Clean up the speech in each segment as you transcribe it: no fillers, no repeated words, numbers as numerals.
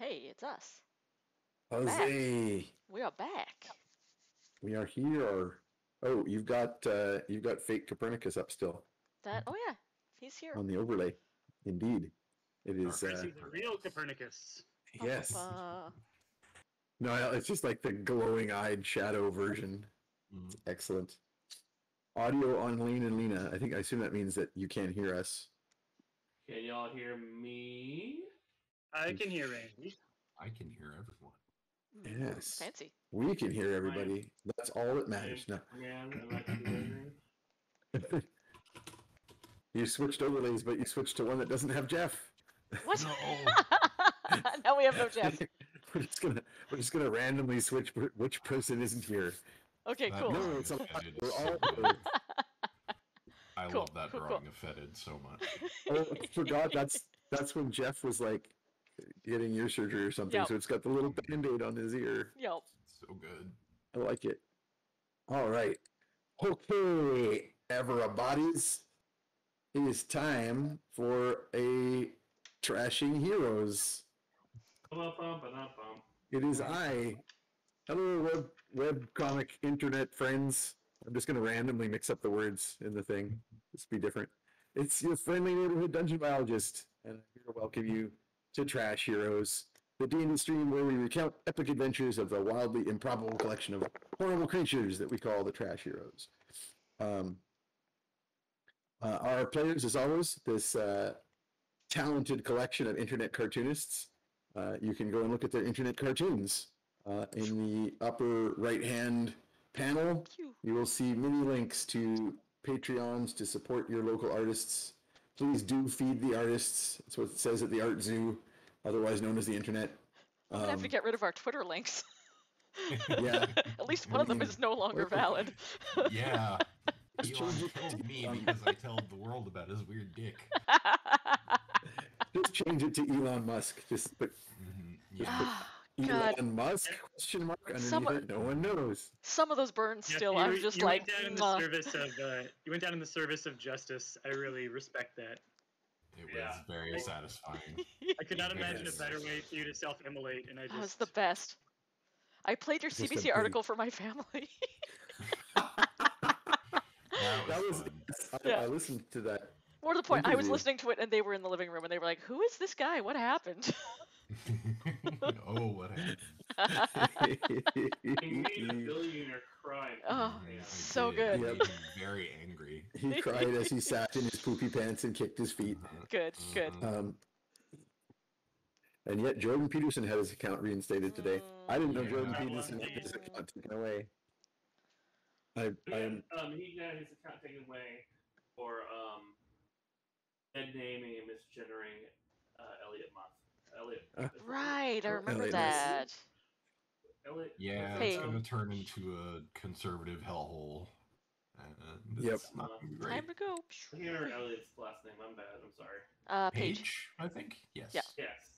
Hey, it's us. Jose, We are back. we are here. Oh, you've got fake Copernicus up still Oh yeah, he's here. on the overlay. Indeed, it is. I see the real Copernicus. Yes. Ba-ba-ba. No, it's just like the glowing-eyed shadow version. It's excellent. Audio on Lane and Lena. I assume that means that you can't hear us. Can y'all hear me? I can hear Randy. I can hear everyone. Yes. Fancy. We can hear everybody. That's all that matters. No. Man, am I confusing? You switched overlays, but you switched to one that doesn't have Jeff. What? No. Now we have no Jeff. We're just gonna randomly switch which person isn't here. Okay, That cool. No, it's a Fetid. we're all. I Cool, love that cool, drawing of Fetid so much. Oh, I forgot. That's when Jeff was like getting ear surgery or something. Yep. So it's got the little band-aid on his ear. Yep. It's so good. I like it. All right. Okay, everybody's. It is time for a Trashing Heroes. Bum-bum-bum-bum-bum. It is I. Hello, web comic internet friends. I'm just going to randomly mix up the words in the thing. Just be different. It's your friendly neighborhood dungeon biologist, and I'm here to welcome you to Trash Heroes, the D&D stream where we recount epic adventures of the wildly improbable collection of horrible creatures that we call the Trash Heroes. Our players, as always, this talented collection of internet cartoonists. You can go and look at their internet cartoons. In the upper right-hand panel, you will see many links to Patreons to support your local artists. Please do feed the artists. That's what it says at the Art Zoo, otherwise known as the internet. We're gonna have to get rid of our Twitter links. Yeah. At least one of them is no longer valid. Yeah. Elon killed me because I told the world about his weird dick. Just change it to Elon Musk. Just put Yeah. God. Elon Musk question mark underneath Some- it. No one knows. Some of those burns Jeff, still. you, I'm just you like. went down in the "Mwah." service of you went down in the service of justice. I really respect that. It was Yeah. very satisfying. I could not imagine a Yes. better way for you to self-immolate, and I That was just the best. I played your Just a CBC big- article for my family. That was fun. Yeah. I listened to that. More to the point, I was Interview. listening to it and they were in the living room and they were like, "Who is this guy? What happened?" Oh, what happened? He made a billionaire cry. Oh, Yeah. I so did. good. It made him very angry. He cried as he sat in his poopy pants and kicked his feet. Good, good. And yet Jordan Peterson had his account reinstated today. I didn't know Yeah. Jordan Peterson had his account taken away. I am He got his account taken away for dead naming and misgendering Elliot Musk. Elliot. Right, I remember Elliot that. Elliot. Yeah, Hey. it's going to turn into a conservative hellhole. And Yep. it's not gonna be great. Time to go. I can't remember Elliot's last name. I'm bad. I'm sorry. Paige. I think. Yes. Yeah. Yes.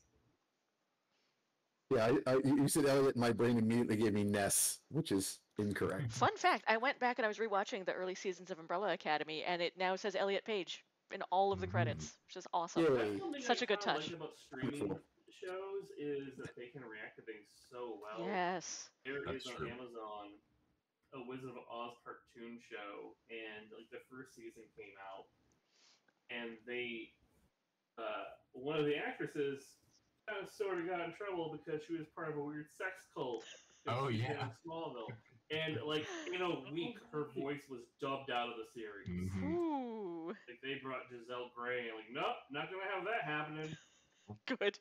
yeah, you said Elliot, my brain immediately gave me Ness, which is incorrect. Fun fact, I went back and I was rewatching the early seasons of Umbrella Academy and it now says Elliot Page in all of the credits, which is awesome. Yay. That's something Such a good I kinda touch. like about streaming shows is that they can react to things so well. Yes. There That's is on true. Amazon a Wizard of Oz cartoon show, and like the first season came out, and they one of the actresses sort of got in trouble because she was part of a weird sex cult. Oh, in yeah. Smallville, and like in a week, her voice was dubbed out of the series. Mhm. Ooh, Like they brought Giselle Gray, and like, nope, not gonna have that happening. good.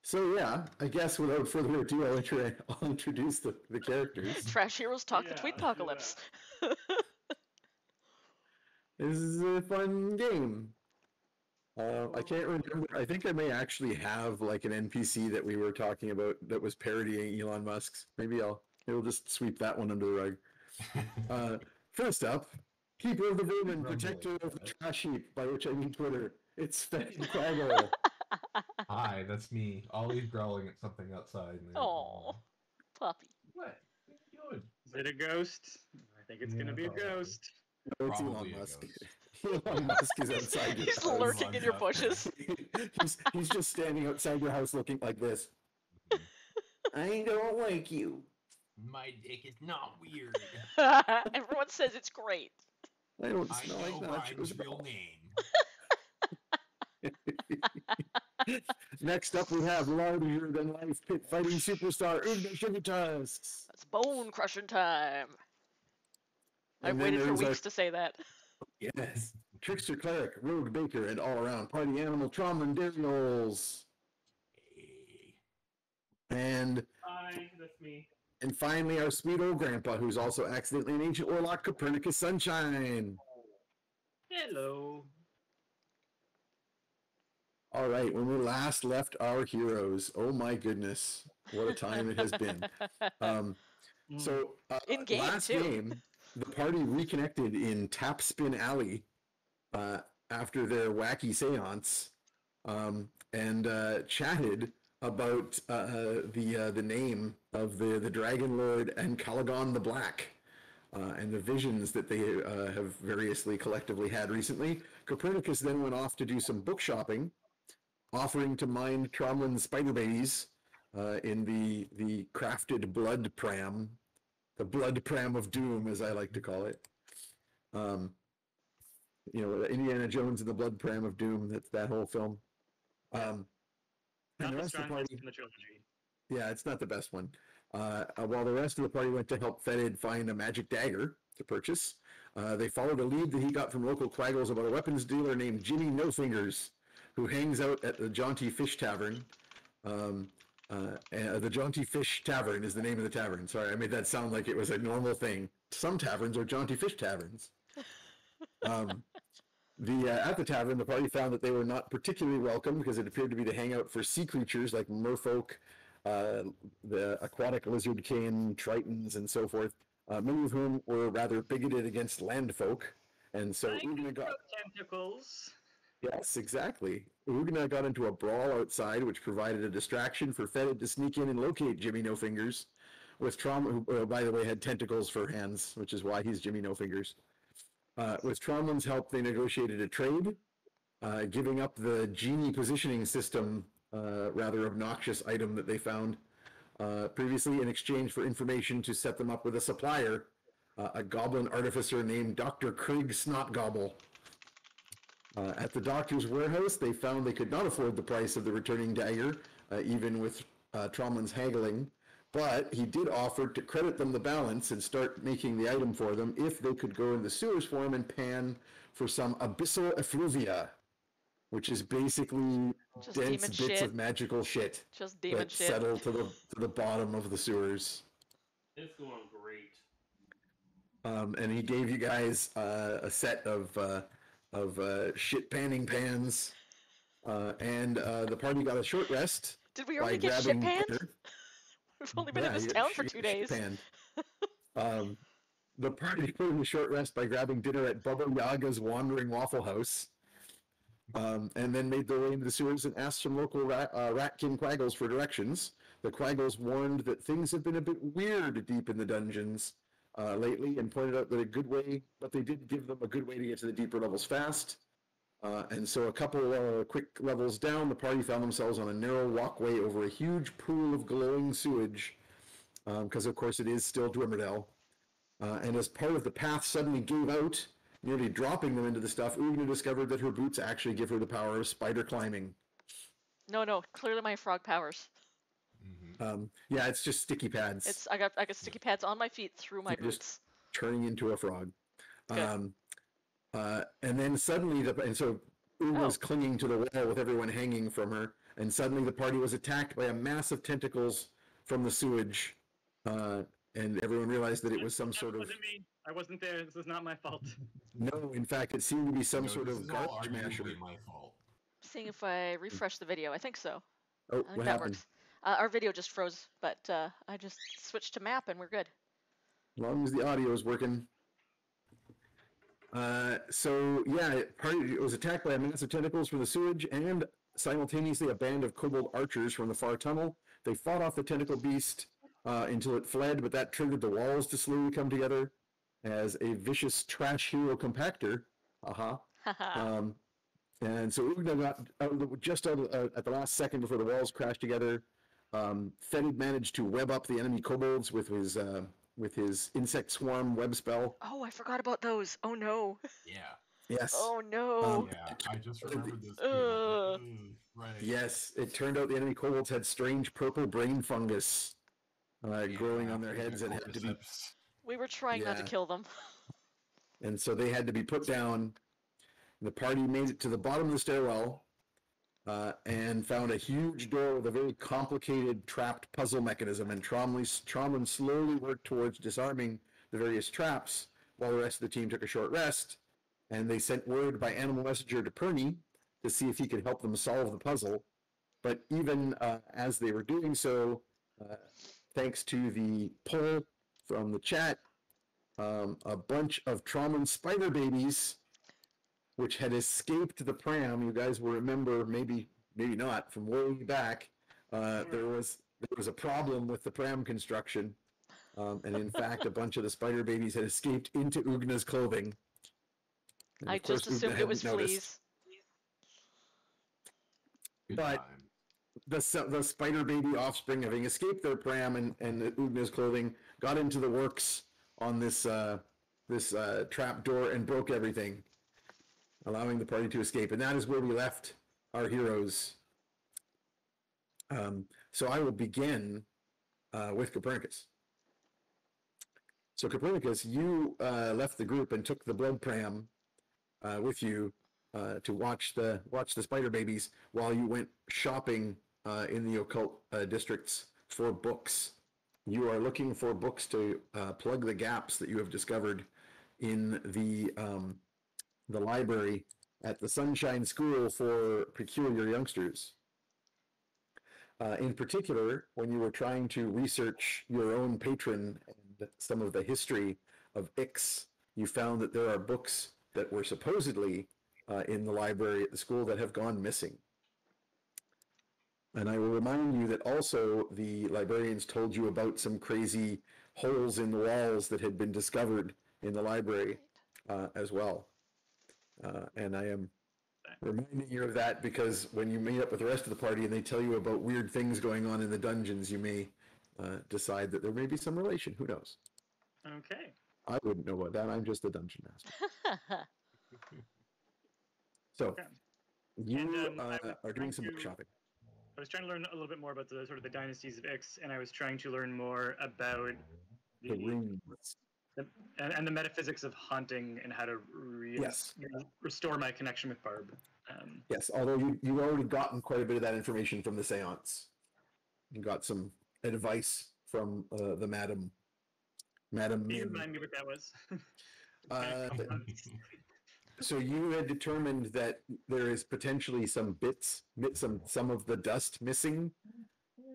So yeah, I guess without further ado, I'll introduce the characters. Trash Heroes Talk the Yeah, Tweet let's do Apocalypse. This is a fun game. I can't remember. I think I may actually have like an NPC that we were talking about that was parodying Elon Musk's. Maybe we'll just sweep that one under the rug. First up, keeper of the vermin, protector of the trash heap, by which I mean Twitter. It's Fetid Quaggle. Hi, that's me. Ollie's growling at something outside. Oh, puppy. What? What are you doing? is it a ghost? I think it's gonna be a probably. ghost. No, it's Elon Probably a Musk. ghost. Elon Musk is outside your He's house. lurking in your Runs up. bushes. He's just standing outside your house looking like this. I don't like you. My dick is not weird. Everyone says it's great. I don't I smell know like nachos Ryan's at real all. name. Next up, we have larger than life pit fighting superstar Oogna Sugar Tusks. It's bone crushing time. I've And then waited for there's our weeks to say that. yes, trickster cleric, rogue baker, and all-around party animal Tromlin Daniels. Hey. And Hi, that's me. finally, our sweet old grandpa, who's also accidentally an ancient warlock, Copernicus Sunshine. Hello. All right, when we last left our heroes, oh my goodness, what a time it has been. So In game, last too. game, the party reconnected in Tap Spin Alley after their wacky seance, and chatted about the name of the Dragon Lord and Caligon the Black. And the visions that they have variously collectively had recently. Copernicus then went off to do some book shopping, offering to mine Tromlin's spider babies in the crafted blood pram, the blood pram of doom, as I like to call it. Indiana Jones and the blood pram of doom. That's that whole film. And Not the the rest of the strongest party, in the trilogy. yeah, it's not the best one. While the rest of the party went to help Fetid find a magic dagger to purchase, they followed a lead that he got from local quaggles about a weapons dealer named Jimmy No Fingers, who hangs out at the Jaunty Fish Tavern. The Jaunty Fish Tavern is the name of the tavern. Sorry, I made that sound like it was a normal thing. Some taverns are Jaunty Fish Taverns. At the tavern, the party found that they were not particularly welcome because it appeared to be the hangout for sea creatures like merfolk, the aquatic lizard king, tritons, and so forth, many of whom were rather bigoted against land folk. And so Oogna got... tentacles. Yes, exactly. Oogna got into a brawl outside, which provided a distraction for Fetid to sneak in and locate Jimmy No Fingers, with Trauma, who, by the way, had tentacles for hands, which is why he's Jimmy No Fingers. With Tromlin's help, they negotiated a trade, giving up the genie positioning system, rather obnoxious item that they found previously, in exchange for information to set them up with a supplier, a goblin artificer named Dr. Craig Snotgobble. At the doctor's warehouse, they found they could not afford the price of the returning dagger, even with Tromlin's haggling, but he did offer to credit them the balance and start making the item for them if they could go in the sewers for him and pan for some abyssal effluvia, which is basically Just dense demon bits shit. of magical shit Just demon that shit. settle to the bottom of the sewers. It's going great. And he gave you guys a set of shit panning pans, and the party got a short rest. Did we by already get shit grabbing panned? dinner. We've only been in Yeah, this you town get for shit- 2 you get shit days. panned. The party put in a short rest by grabbing dinner at Bubba Yaga's Wandering Waffle House, and then made their way into the sewers and asked some local ratkin quaggles for directions. The quaggles warned that things have been a bit weird deep in the dungeons lately, and pointed out that but they did give them a good way to get to the deeper levels fast. And so a couple quick levels down, the party found themselves on a narrow walkway over a huge pool of glowing sewage, because of course it is still Dwimmerdale. And as part of the path suddenly gave out, nearly dropping them into the stuff, Oogna discovered that her boots actually give her the power of spider climbing. No, clearly my frog powers. Yeah, it's just sticky pads. I got sticky pads on my feet through my You're just boots. turning into a frog. Good. And then suddenly, so Oogna's clinging to the wall with everyone hanging from her, and suddenly the party was attacked by a mass of tentacles from the sewage, and everyone realized that it was some sort of... Wasn't me. I wasn't there. This is not my fault. No, in fact, it seemed to be some sort this of is all garbage masher. arguably my fault. Seeing if I refresh the video. I think so. Oh, I think what that happened? works. Our video just froze, but I just switched to map and we're good. As long as the audio is working. So yeah, it was attacked by a mass of tentacles from the sewage and simultaneously a band of kobold archers from the far tunnel. They fought off the tentacle beast until it fled, but that triggered the walls to slowly come together. as a vicious trash hero compactor. Haha. And so Oogna got just out at the last second before the walls crashed together. Fenid managed to web up the enemy kobolds with his insect swarm web spell. Oh, I forgot about those. Oh no. Yeah. Yes. Oh no. Yeah. I just remembered this too. Ugh. Right. Yes, it turned out the enemy kobolds had strange purple brain fungus growing on their Yeah, heads and had to be. cordyceps. We were trying not to Yeah. kill them. And so they had to be put down. The party made it to the bottom of the stairwell and found a huge door with a very complicated trapped puzzle mechanism. And Tromlin slowly worked towards disarming the various traps while the rest of the team took a short rest. And they sent word by animal messenger to Perni to see if he could help them solve the puzzle. But even as they were doing so, thanks to the poll from the chat, a bunch of Tromlin spider babies, which had escaped the pram. You guys will remember, maybe not, from way back. There was a problem with the pram construction, and in fact, a bunch of the spider babies had escaped into Oogna's clothing. And I of course, just assumed Oogna it was hadn't noticed. fleas. Good But- time. The spider baby offspring, having escaped their pram and Oogna's clothing, got into the works on this trap door and broke everything, allowing the party to escape. And that is where we left our heroes. So I will begin with Copernicus. So Copernicus, you left the group and took the blood pram with you to watch the spider babies while you went shopping in the occult districts for books. You are looking for books to plug the gaps that you have discovered in the library at the Sunshine School for Peculiar Youngsters. In particular, when you were trying to research your own patron and some of the history of Ix, you found that there are books that were supposedly in the library at the school that have gone missing. And I will remind you that also the librarians told you about some crazy holes in the walls that had been discovered in the library as well. And I am reminding you of that because when you meet up with the rest of the party and they tell you about weird things going on in the dungeons, you may decide that there may be some relation. Who knows? Okay. I wouldn't know about that. I'm just a dungeon master. So Okay. you And, I was are doing trying some book to- shopping. I was trying to learn a little bit more about the sort of the dynasties of Ix, and I was trying to learn more about The runes. and the metaphysics of haunting and how to Yes. restore my connection with Barb. Yes, although you already gotten quite a bit of that information from the seance. You got some advice from the Madam Can you Mim. remind me what that was? Uh, So you had determined that there is potentially some of the dust missing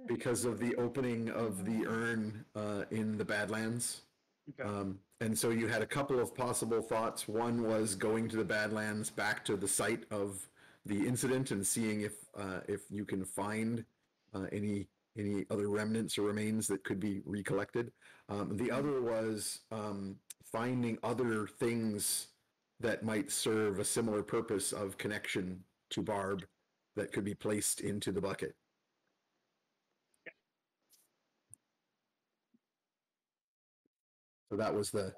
because of the opening of the urn in the Badlands. Okay. And so you had a couple of possible thoughts. One was going to the Badlands, back to the site of the incident, and seeing if you can find any other remnants or remains that could be recollected. The other was finding other things that might serve a similar purpose of connection to Barb that could be placed into the bucket. So that was the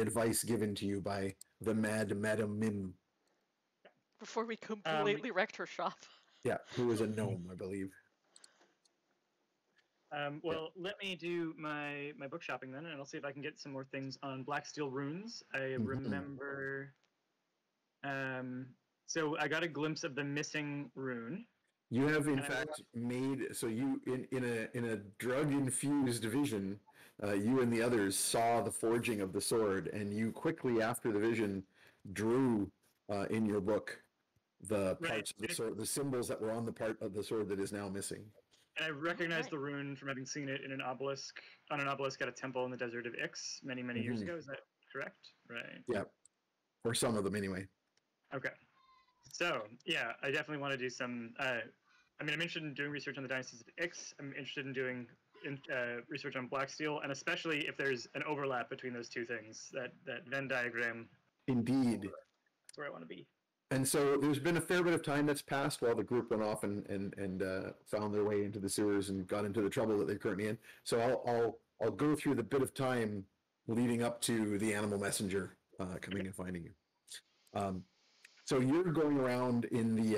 advice given to you by the mad Madam Mim. Before we completely wrecked her shop. Yeah, who was a gnome, I believe. Well, let me do my book shopping then, and I'll see if I can get some more things on blacksteel runes. I remember. So I got a glimpse of the missing rune. You have in fact made so you in a drug infused vision, you and the others saw the forging of the sword, and you quickly after the vision drew in your book the parts of the sword, the symbols that were on the part of the sword that is now missing. And I recognized the rune from having seen it in an obelisk at a temple in the desert of Ix many years ago. Is that correct? Right. Yeah, or some of them anyway. Okay. So yeah, I definitely want to do some. I'm interested in doing research on the dynasties of Ix. I'm interested in doing research on blacksteel, and especially if there's an overlap between those two things. That Venn diagram. Indeed. That's where I want to be. And so there's been a fair bit of time that's passed while the group went off and found their way into the sewers and got into the trouble that they're currently in. So I'll go through the bit of time leading up to the animal messenger coming and finding you. So you're going around in the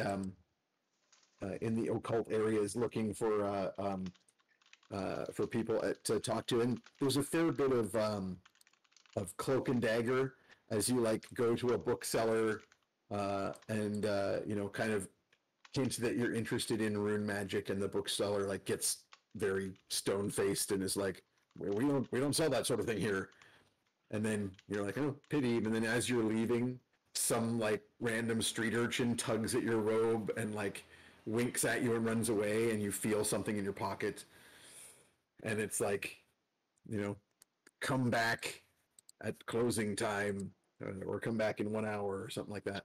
occult areas looking for people to talk to, and there's a fair bit of cloak and dagger as you like go to a bookseller and kind of hint that you're interested in rune magic, and the bookseller like gets very stone faced and is like, we don't sell that sort of thing here. And then you're like, oh, pity. And then as you're leaving, some like random street urchin tugs at your robe and like winks at you and runs away, and you feel something in your pocket, and it's like, come back at closing time, or come back in 1 hour or something like that,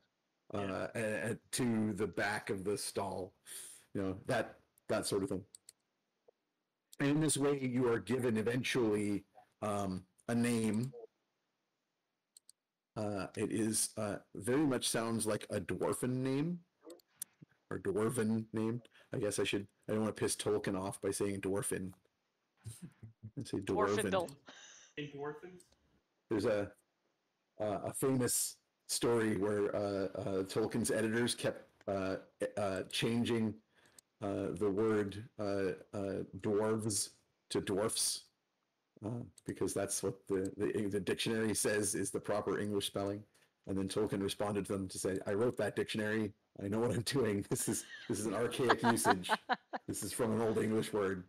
and to the back of the stall, that sort of thing. And in this way, you are given eventually a name. It is very much sounds like a dwarven name, or dwarven name. I guess I don't want to piss Tolkien off by saying dwarfen. Let's say dwarven. Dwarfindle. Dwarfins? There's a famous story where Tolkien's editors kept changing the word dwarves to dwarfs, because that's what the dictionary says is the proper English spelling. And then Tolkien responded to them to say, I wrote that dictionary. I know what I'm doing. This is an archaic usage. This is from an old English word.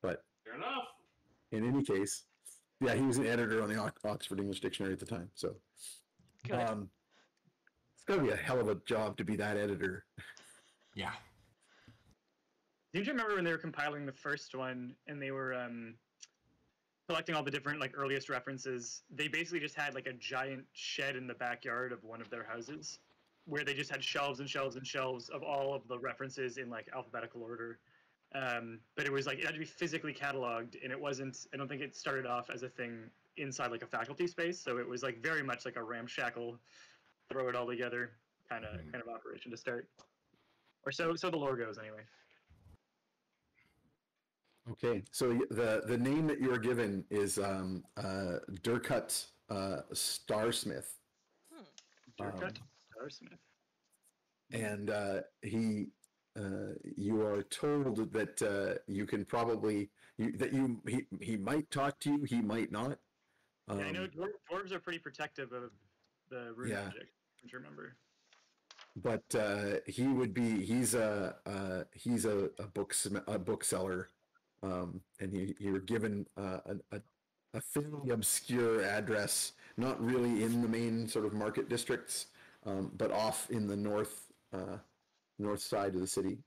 But Fair enough. in any case, yeah, he was an editor on the Oxford English Dictionary at the time. So Good. it's got to be a hell of a job to be that editor. Yeah. Do you remember when they were compiling the first one and they were collecting all the different like earliest references? They basically just had like a giant shed in the backyard of one of their houses where they just had shelves and shelves and shelves of all of the references in like alphabetical order. But it was like, it had to be physically cataloged, and it wasn't, I don't think it started off as a thing inside like a faculty space. So it was like very much like a ramshackle, throw it all together kind of operation to start. Or so the lore goes anyway. Okay, so the name that you are given is Durkut Starsmith. Durkut Starsmith. And you are told that you can probably he might talk to you, he might not. Yeah, I know dwarves are pretty protective of the rune magic. Don't you remember? But he's a bookseller, and you're given a fairly obscure address, not really in the main sort of market districts, but off in the north side of the city.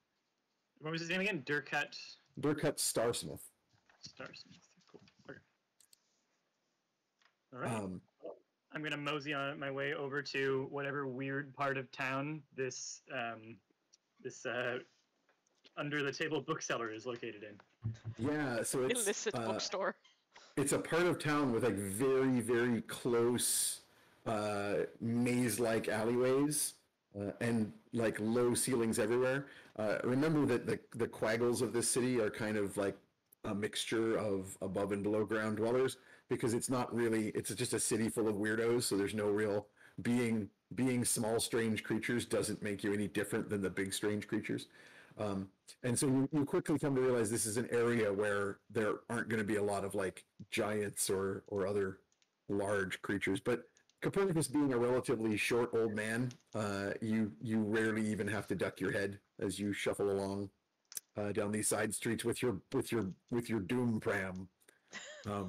What was his name again? Durkut Starsmith. Starsmith. Cool. Okay. All right. I'm gonna mosey on my way over to whatever weird part of town this under the table bookseller is located in. Yeah, so it's Illicit bookstore. It's a part of town with like very, very close maze-like alleyways and like low ceilings everywhere. Remember that the quaggles of this city are kind of like a mixture of above and below ground dwellers, because it's not really, it's just a city full of weirdos, so there's no real being small strange creatures doesn't make you any different than the big strange creatures. And so you quickly come to realize this is an area where there aren't going to be a lot of like giants or other large creatures. But Copernicus being a relatively short old man, you rarely even have to duck your head as you shuffle along down these side streets with your doom pram. At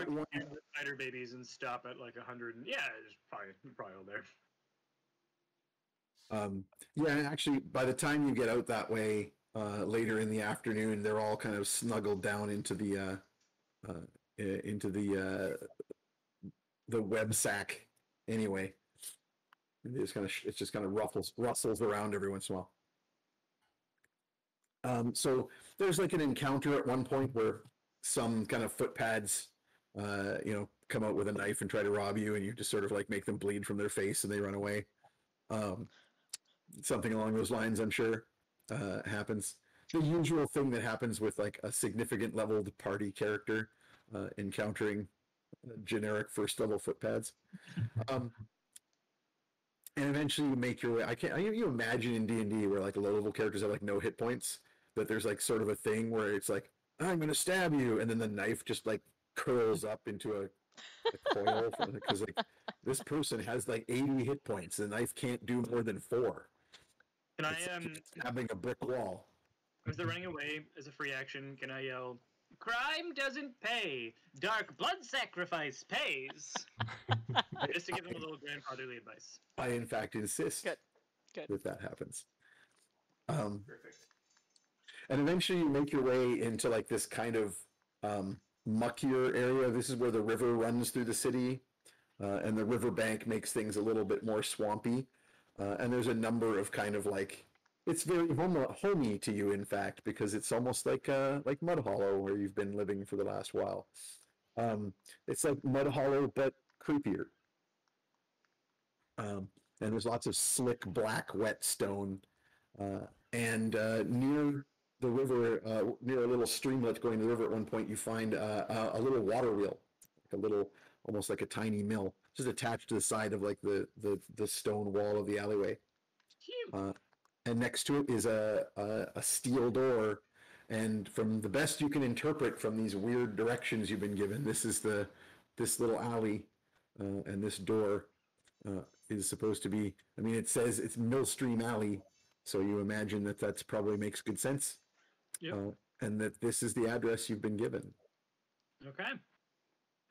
one spider babies and stop at like 100. Yeah, it's probably all there. Yeah, actually, by the time you get out that way later in the afternoon, they're all kind of snuggled down into the web sack. Anyway, And it just kind of rustles around every once in a while. So there's like an encounter at one point where some kind of footpads, come out with a knife and try to rob you, and you just sort of like make them bleed from their face and they run away. Something along those lines, I'm sure, happens. The usual thing that happens with like a significant leveled party character encountering generic first level footpads. And eventually you make your way. You imagine in D&D where like low level characters have like no hit points, that there's like sort of a thing where it's like, I'm going to stab you. And then the knife just like curls up into a coil because like this person has like 80 hit points. The knife can't do more than 4. Can It's I stabbing a brick wall. as they're running away as a free action, can I yell, "Crime doesn't pay. Dark blood sacrifice pays." Just to give them a little grandfatherly advice. I in fact insist Good. that happens. Perfect. And eventually you make your way into like this kind of muckier area. This is where the river runs through the city, and the riverbank makes things a little bit more swampy. And there's a number of kind of like, it's very homey to you, in fact, because it's almost like Mud Hollow, where you've been living for the last while. It's like Mud Hollow, but creepier. And there's lots of slick, black, wet stone. And near the river, near a little streamlet going to the river at one point, you find a little water wheel, almost like a tiny mill, just attached to the side of like the stone wall of the alleyway. And next to it is a steel door. And from the best you can interpret from these weird directions you've been given, this little alley and this door is supposed to be, I mean, it says it's Millstream Alley, so you imagine that that's probably makes good sense. Yep. And that this is the address you've been given. Okay.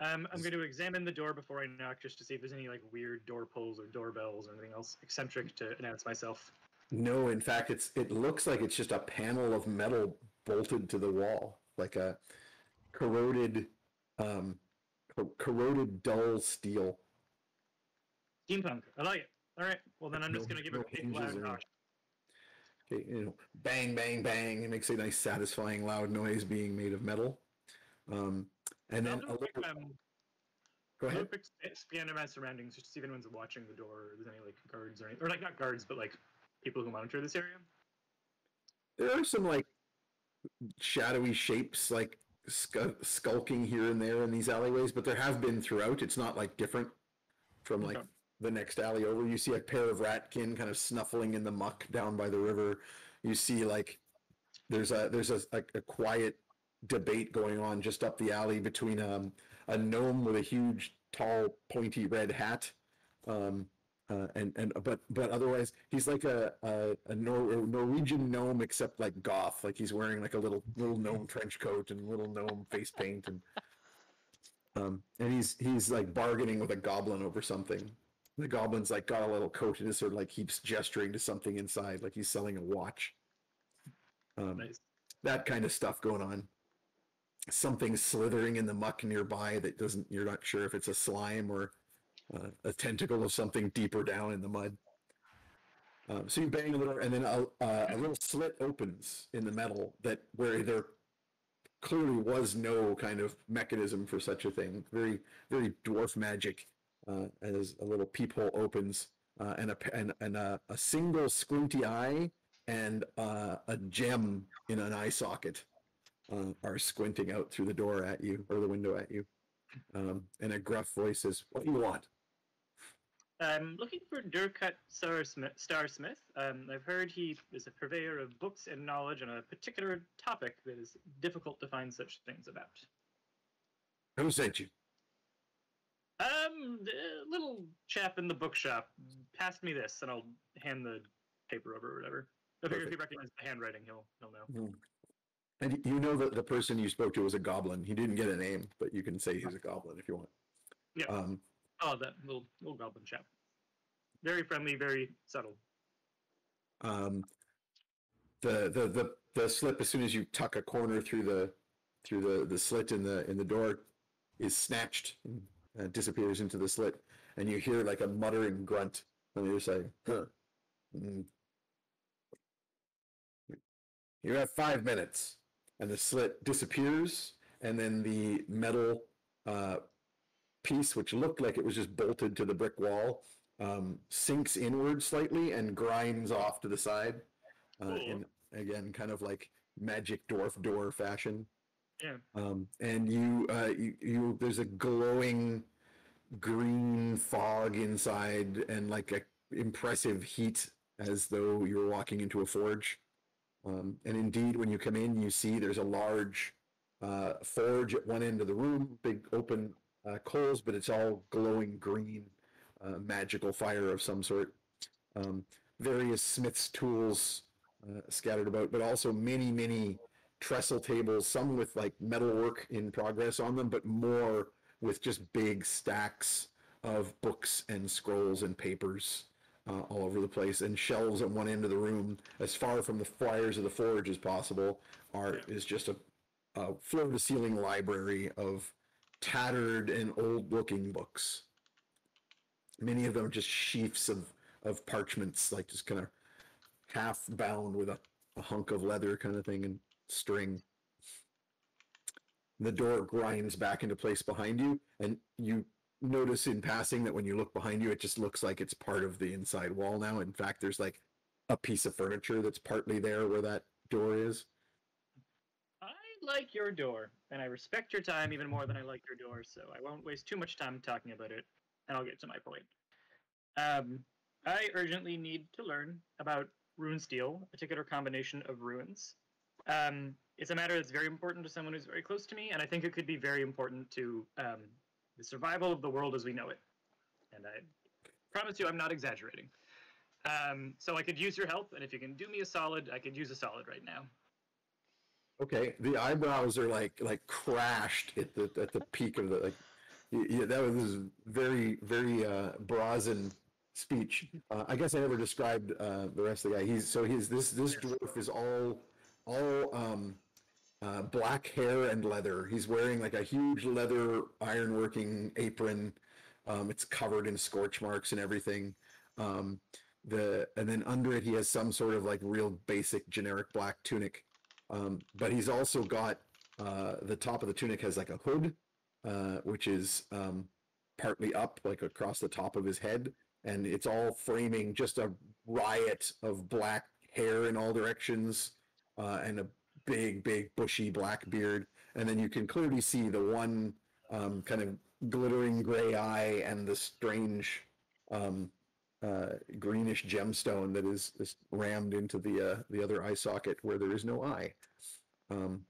I'm going to examine the door before I knock, just to see if there's any like weird door pulls or doorbells or anything else eccentric to announce myself. No, in fact, it looks like it's just a panel of metal bolted to the wall, like a corroded dull steel. Steampunk. I like it. All right. Well, then I'm just going to give No a big hinges loud or knock. Okay, bang, bang, bang. It makes a nice, satisfying, loud noise being made of metal. And then I'll do a a quick, little, go I'll do a ahead. quick scan of my surroundings just to see if anyone's watching the door, or there's any like guards or anything, or like not guards, but like people who monitor this area. There are some like shadowy shapes like skulking here and there in these alleyways, but there have been throughout. It's not like different from like Okay. the next alley over. You see a pair of ratkin kind of snuffling in the muck down by the river. You see like there's a quiet debate going on just up the alley between a gnome with a huge tall pointy red hat, but otherwise he's like a Norwegian gnome, except like goth, like he's wearing like a little gnome trench coat and little gnome face paint, and he's like bargaining with a goblin over something. The goblin's like got a little coat and just sort of like keeps gesturing to something inside, like he's selling a watch. Nice. That kind of stuff going on. Something slithering in the muck nearby that you're not sure if it's a slime or a tentacle of something deeper down in the mud. So you bang a little, and then a little slit opens in the metal where there clearly was no kind of mechanism for such a thing. Very, very dwarf magic. As a little peephole opens, and a single squinty eye and a gem in an eye socket are squinting out through the door at you, or the window at you. And a gruff voice says, "What do you want?" I'm looking for Durcut Starsmith. I've heard he is a purveyor of books and knowledge on a particular topic that is difficult to find such things about. Who sent you? The little chap in the bookshop passed me this, and I'll hand the paper over or whatever. I figure if he recognizes the handwriting, he'll know. Mm. And you know that the person you spoke to was a goblin. He didn't get a name, but you can say he's a goblin if you want. Yeah. Oh, that little goblin chap. Very friendly, very subtle. The slip, as soon as you tuck a corner through the slit in the door, is snatched and disappears into the slit, and you hear like a muttering grunt And you say, huh. Mm, you have 5 minutes. And the slit disappears, and then the metal uh, piece, which looked like it was just bolted to the brick wall, sinks inward slightly and grinds off to the side in, again, kind of like magic dwarf door fashion. Yeah. And there's a glowing green fog inside and like a impressive heat as though you're walking into a forge. And indeed, when you come in, you see there's a large forge at one end of the room, big open coals, but it's all glowing green, magical fire of some sort. Various smith's tools scattered about, but also many, many trestle tables, some with like metalwork in progress on them, but more with just big stacks of books and scrolls and papers all over the place, and shelves at one end of the room, as far from the fires of the forge as possible, is just a floor-to-ceiling library of tattered and old-looking books. Many of them are just sheafs of parchments, like just kind of half bound with a hunk of leather kind of thing and string. The door grinds back into place behind you, and you notice in passing that when you look behind you, it just looks like it's part of the inside wall now. In fact, there's like a piece of furniture that's partly there where that door is. I like your door, and I respect your time even more than I like your door, so I won't waste too much time talking about it, and I'll get to my point. I urgently need to learn about rune steel, a particular combination of runes. It's a matter that's very important to someone who's very close to me, and I think it could be very important to the survival of the world as we know it. And I promise you, I'm not exaggerating. So I could use your help, and if you can do me a solid, I could use a solid right now. Okay, the eyebrows are like crashed at the peak of the like. Yeah, that was very brazen speech. I guess I never described the rest of the guy. This dwarf is all black hair and leather. He's wearing like a huge leather ironworking apron. It's covered in scorch marks and everything. And then under it he has some sort of like real basic generic black tunic. But he's also got the top of the tunic has like a hood, which is partly up, like across the top of his head, and it's all framing just a riot of black hair in all directions, and a big bushy black beard. And then you can clearly see the one kind of glittering gray eye and the strange greenish gemstone that is rammed into the other eye socket where there is no eye. And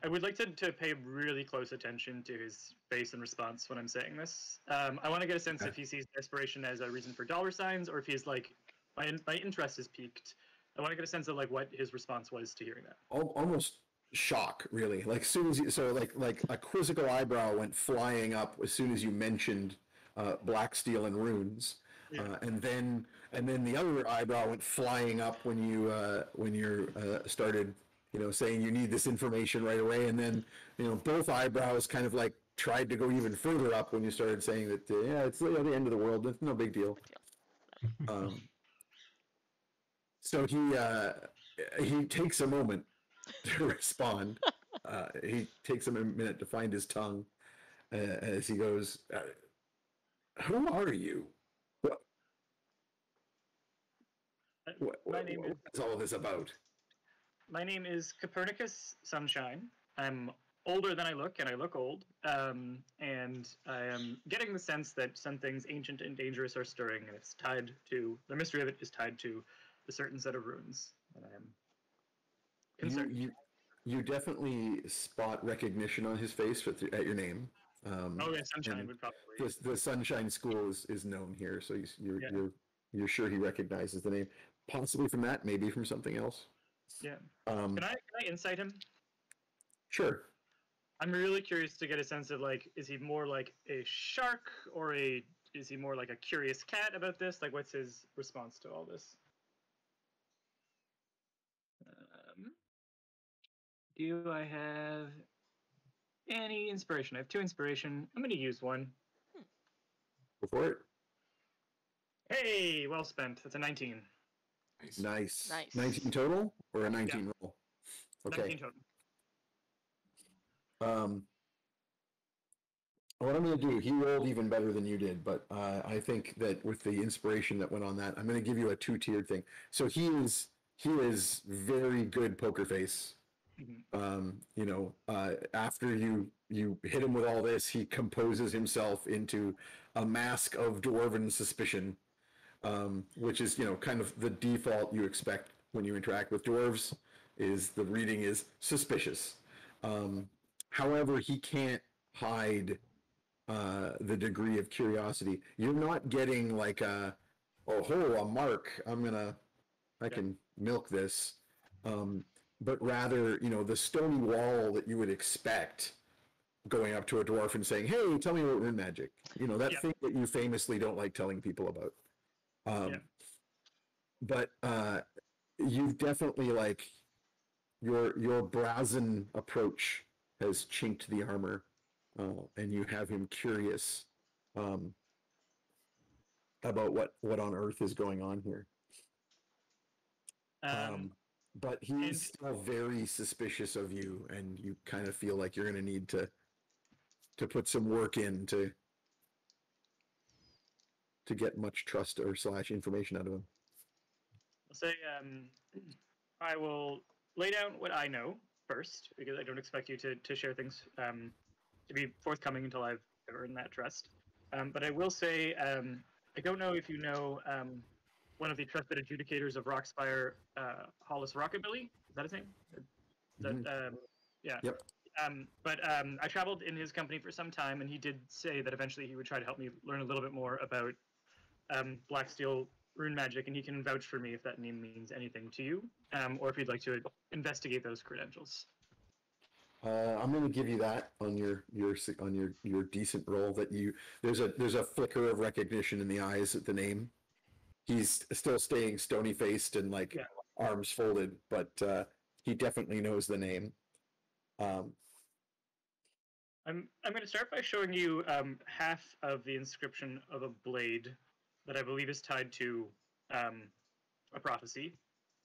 I would like to pay really close attention to his face and response when I'm saying this. I want to get a sense if he sees desperation as a reason for dollar signs, or if he's like, my interest is piqued. I want to get a sense of like what his response was to hearing that. Almost shock, really. Like soon as you, so like a quizzical eyebrow went flying up as soon as you mentioned blacksteel and runes. Yeah. And then the other eyebrow went flying up when you started, saying you need this information right away. And then, both eyebrows kind of like tried to go even further up when you started saying that, it's the end of the world. It's no big deal. So he takes a moment to respond. He takes him a minute to find his tongue as he goes, who are you? What's all this about? My name is Copernicus Sunshine. I'm older than I look, and I look old. And I am getting the sense that some things ancient and dangerous are stirring, and it's tied to, the mystery of it is tied to a certain set of runes. And I am concerned. You definitely spot recognition on his face at your name. Yeah, Sunshine would probably. The Sunshine School is known here, so you're sure he recognizes the name. Possibly from that, maybe from something else. Yeah. Can I insight him? Sure. I'm really curious to get a sense of like, is he more like a shark, or is he more like a curious cat about this? Like, what's his response to all this? Do I have any inspiration? I have 2 inspiration. I'm going to use 1. Go for it. Hey, well spent. That's a 19. Nice. Nice. Nice. 19 total or a 19 roll? Okay. 19 total. What I'm going to do, he rolled even better than you did, but I think that with the inspiration that went on that, I'm going to give you a two-tiered thing. So he is very good poker face. You know, after you hit him with all this, he composes himself into a mask of dwarven suspicion, which is, you know, kind of the default you expect when you interact with dwarves. Is the reading is suspicious. However, he can't hide the degree of curiosity. You're not getting like a mark. I can milk this. But rather, you know, the stony wall that you would expect going up to a dwarf and saying, "Hey, tell me about rune magic." You know, that thing that you famously don't like telling people about. But you've definitely like your brazen approach has chinked the armor, and you have him curious about what on earth is going on here. But he's still very suspicious of you, and you kind of feel like you're going to need to put some work in to get much trust or / information out of him. I'll say I will lay down what I know first, because I don't expect you to share things to be forthcoming until I've earned that trust. But I will say I don't know if you know one of the trusted adjudicators of Rockspire, Hollis Rockabilly. Is that his name? Yeah. Yep. But I traveled in his company for some time, and he did say that eventually he would try to help me learn a little bit more about blacksteel rune magic, and he can vouch for me if that name means anything to you, or if you'd like to investigate those credentials. I'm going to give you that on your decent roll that there's a flicker of recognition in the eyes at the name. He's still staying stony faced and like arms folded, but he definitely knows the name. I'm going to start by showing you half of the inscription of a blade that I believe is tied to a prophecy.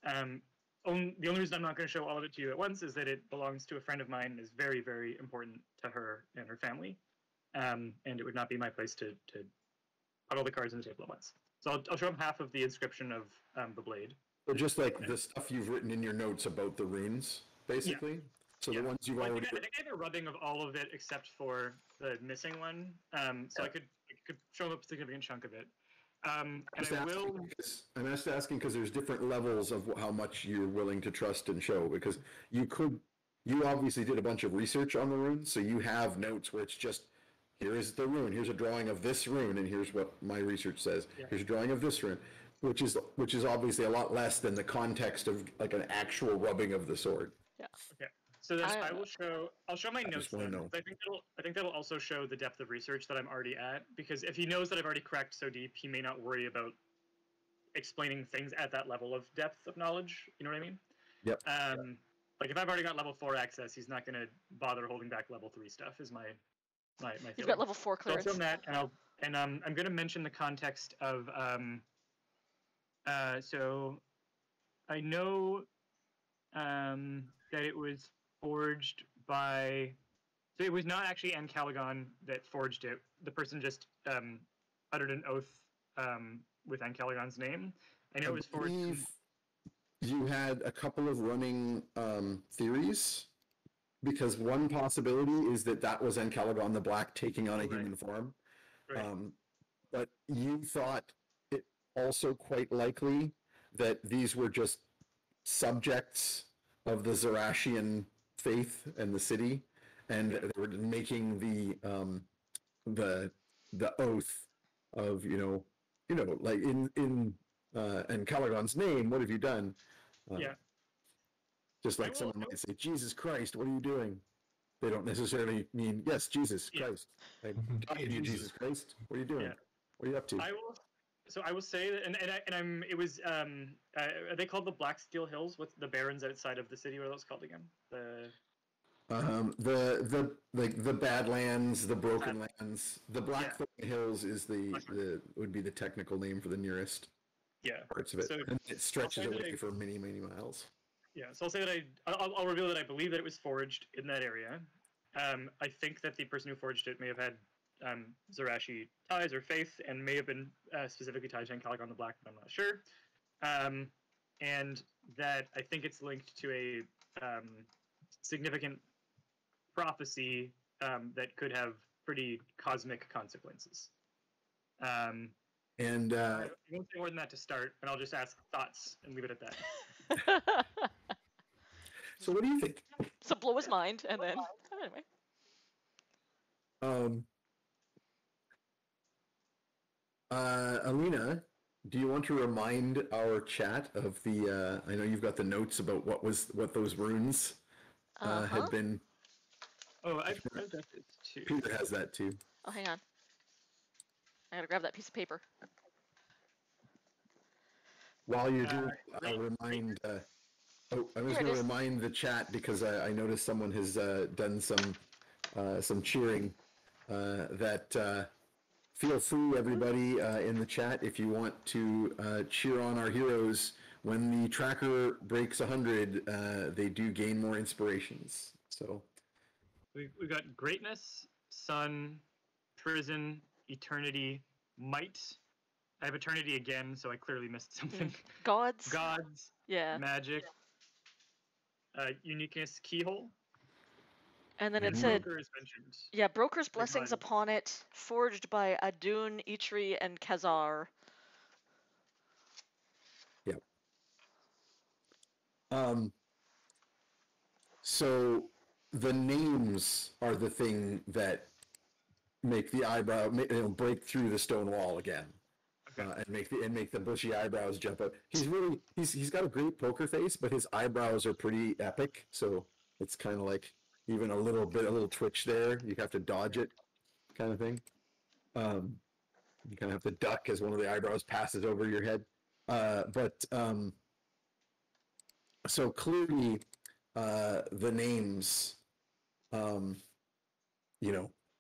The only reason I'm not going to show all of it to you at once is that it belongs to a friend of mine and is very, very important to her and her family. And it would not be my place to put all the cards on the table at once. So I'll show him half of the inscription of the blade. So just like the stuff you've written in your notes about the runes, basically? Yeah. So the ones you've already... I think I have a rubbing of all of it except for the missing one. So I could show him a significant chunk of it. And I'm just asking because there's different levels of how much you're willing to trust and show, because you obviously did a bunch of research on the runes, so you have notes where it's just, here is the rune, here's a drawing of this rune, and here's what my research says. Yeah. Here's a drawing of this rune, which is obviously a lot less than the context of like an actual rubbing of the sword. Yeah. Okay. So I'll show my notes then. I think that'll also show the depth of research that I'm already at, because if he knows that I've already cracked so deep, he may not worry about explaining things at that level of depth of knowledge. You know what I mean? Yep. Like if I've already got level 4 access, he's not going to bother holding back level 3 stuff. Is my feeling. You've got level 4 clearance. So I'll show him that, and I'm going to mention the context of so I know that it was forged by, so it was not actually Ancalagon that forged it. The person just uttered an oath with Ancalagon's name. I know it was forged. You had a couple of running theories, because one possibility is that was Ancalagon the Black taking on a human form. Right. But you thought it also quite likely that these were just subjects of the Zarashian faith and the city, and they were making the oath of like in Calagon's name, what have you done? Just like someone might say, Jesus Christ, what are you doing? They don't necessarily mean, yes, Jesus Christ. Hey, Jesus Christ, what are you doing? What are you up to? I will say that, are they called the Blacksteel Hills with the barrens outside of the city? What are those called again? The Badlands, the Broken Lands, the Blackthorn Hills is the would be the technical name for the nearest Yeah. parts of it, So and it stretches I'll say that away for many miles. Yeah, so I'll say that I'll reveal that I believe that it was forged in that area. I think that the person who forged it may have had Zarashi ties or faith, and may have been specifically tied to Ankalik on the Black, but I'm not sure. And that I think it's linked to a significant prophecy that could have pretty cosmic consequences. And I won't say more than that to start, and I'll just ask thoughts and leave it at that. so, what do you think? So blow his mind, and then anyway. Alina, do you want to remind our chat of the? I know you've got the notes about what those runes had been. Oh, I've got this too. Peter has that too. Oh, hang on. I gotta grab that piece of paper. While you're doing, I'll remind. I was going to remind the chat because I noticed someone has done some cheering. That feel free, everybody in the chat, if you want to cheer on our heroes. When the tracker breaks 100, they do gain more inspirations. So we've got greatness, sun, prison, eternity, might. I have eternity again, so I clearly missed something. Gods. Gods. Yeah. Magic. Uniqueness, keyhole. And then and it said, broker is mentioned. Yeah, broker's blessings upon it, forged by Adun, Itri, and Khazar. Yeah. So the names are the thing that make the eyebrow break through the stone wall again, and make the bushy eyebrows jump up. He's got a great poker face, but his eyebrows are pretty epic. So it's kind of like even a little twitch there, you have to dodge it, kind of thing. You kind of have to duck as one of the eyebrows passes over your head. So clearly, the names,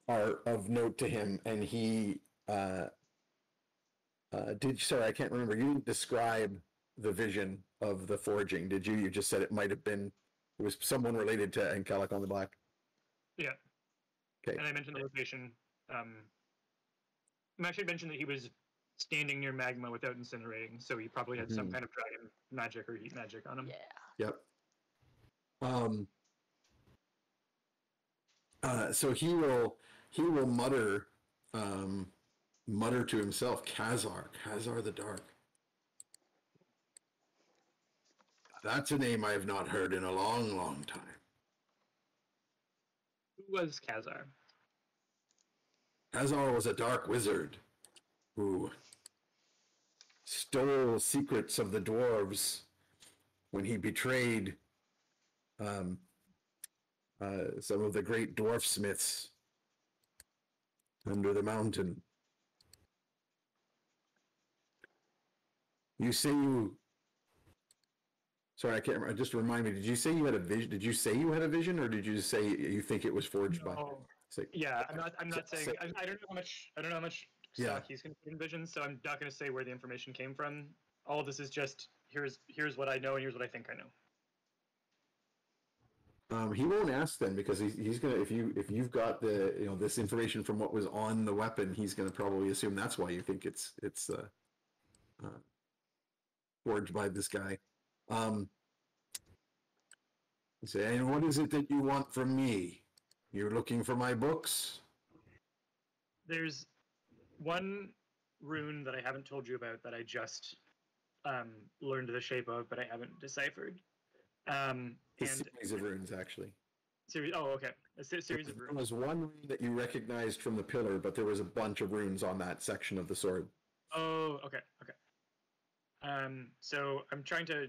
are of note to him, and he sorry, I can't remember. You didn't describe the vision of the forging, did you? You just said it was someone related to Ankalik on the Black. Yeah. Okay. And I mentioned the location. I actually mentioned that he was standing near magma without incinerating, so he probably had some kind of dragon magic or heat magic on him. Yeah. Yep. So he will mutter to himself, Khazar the Dark. That's a name I have not heard in a long time. Who was Khazar? Khazar was a dark wizard who stole secrets of the dwarves when he betrayed some of the great dwarf smiths under the mountain. Sorry, I can't remember. Just remind me, did you say you had a vision? Did you say you had a vision, or did you just say you think it was forged by? Yeah, I'm not saying. I don't know how much stock he's going to put in visions, so I'm not going to say where the information came from. All of this is just here's what I know and here's what I think I know. He won't ask then, because he's gonna, if you've got the this information from what was on the weapon, he's gonna probably assume that's why you think it's forged by this guy. Say, and what is it that you want from me? You're looking for my books? There's one rune that I haven't told you about that I just learned the shape of, but I haven't deciphered. A series of runes, actually. Okay. A series of runes. There was one rune that you recognized from the pillar, but there was a bunch of runes on that section of the sword. Oh, okay. So I'm trying to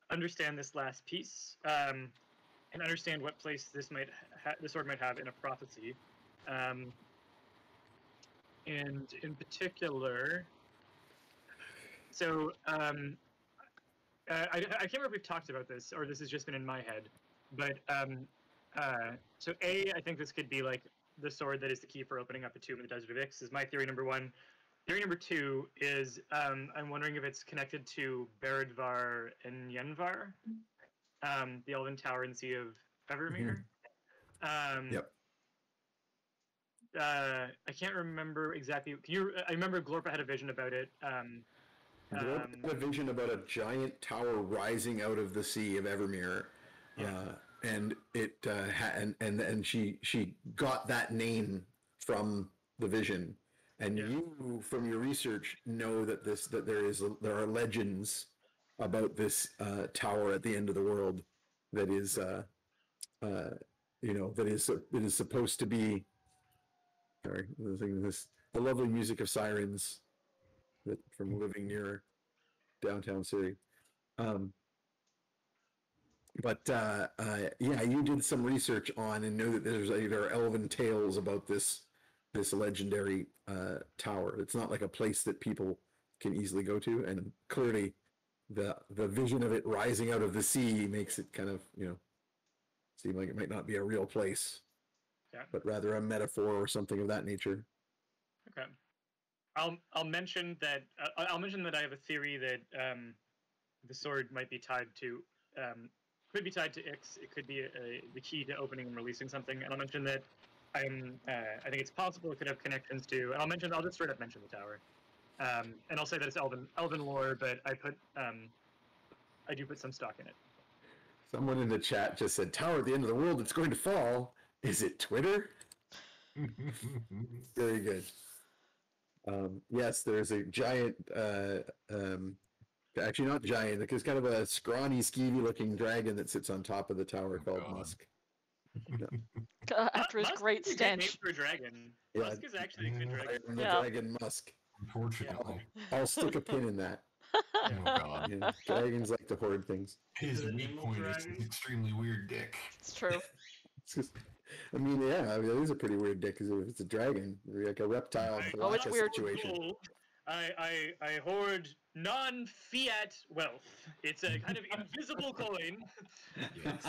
understand this last piece, and understand what place this sword might have in a prophecy, and in particular, so I can't remember if we've talked about this or this has just been in my head, but So A, I think this could be like the sword that is the key for opening up a tomb in the Desert of Ix, is my theory number one. Theory number two is I'm wondering if it's connected to Beredvar and Yenvar, the Elven Tower in the Sea of Evermere. Yep. I can't remember exactly. I remember Glorpa had a vision about it. Glorp had a vision about a giant tower rising out of the Sea of Evermere. And it and she got that name from the vision, and you from your research know that there are legends about this tower at the end of the world that is that is supposed to be, sorry, the lovely music of sirens that from living near downtown city. But yeah, you did some research on and know that there are elven tales about this legendary tower. It's not like a place that people can easily go to, and clearly the vision of it rising out of the sea makes it kind of seem like it might not be a real place, but rather a metaphor or something of that nature. Okay, I'll mention that I have a theory that the sword might be tied to. Could be tied to Ix. It could be the key to opening and releasing something. And I'll mention that I think it's possible it could have connections to. And I'll just straight up mention the tower. And I'll say that it's elven lore, but I do put some stock in it. Someone in the chat just said, "Tower at the end of the world. It's going to fall." Is it Twitter? Very good. Yes, there's a giant. Actually, not giant. It's kind of a scrawny, skeevy-looking dragon that sits on top of the tower called Musk. After his Musk great is a good name stench. for a dragon. Yeah. Musk is actually a good dragon. The dragon Musk. Unfortunately. I'll stick a pin in that. Oh god. Yeah, dragons like to hoard things. His Is it weak Emerald point is Dragon? his extremely weird dick. It's true. It's just, I mean, yeah, it is a pretty weird dick because if it's a dragon, like a reptile. Oh, it's weird. Situation. I hoard non-fiat wealth. It's a kind of invisible coin. Yes.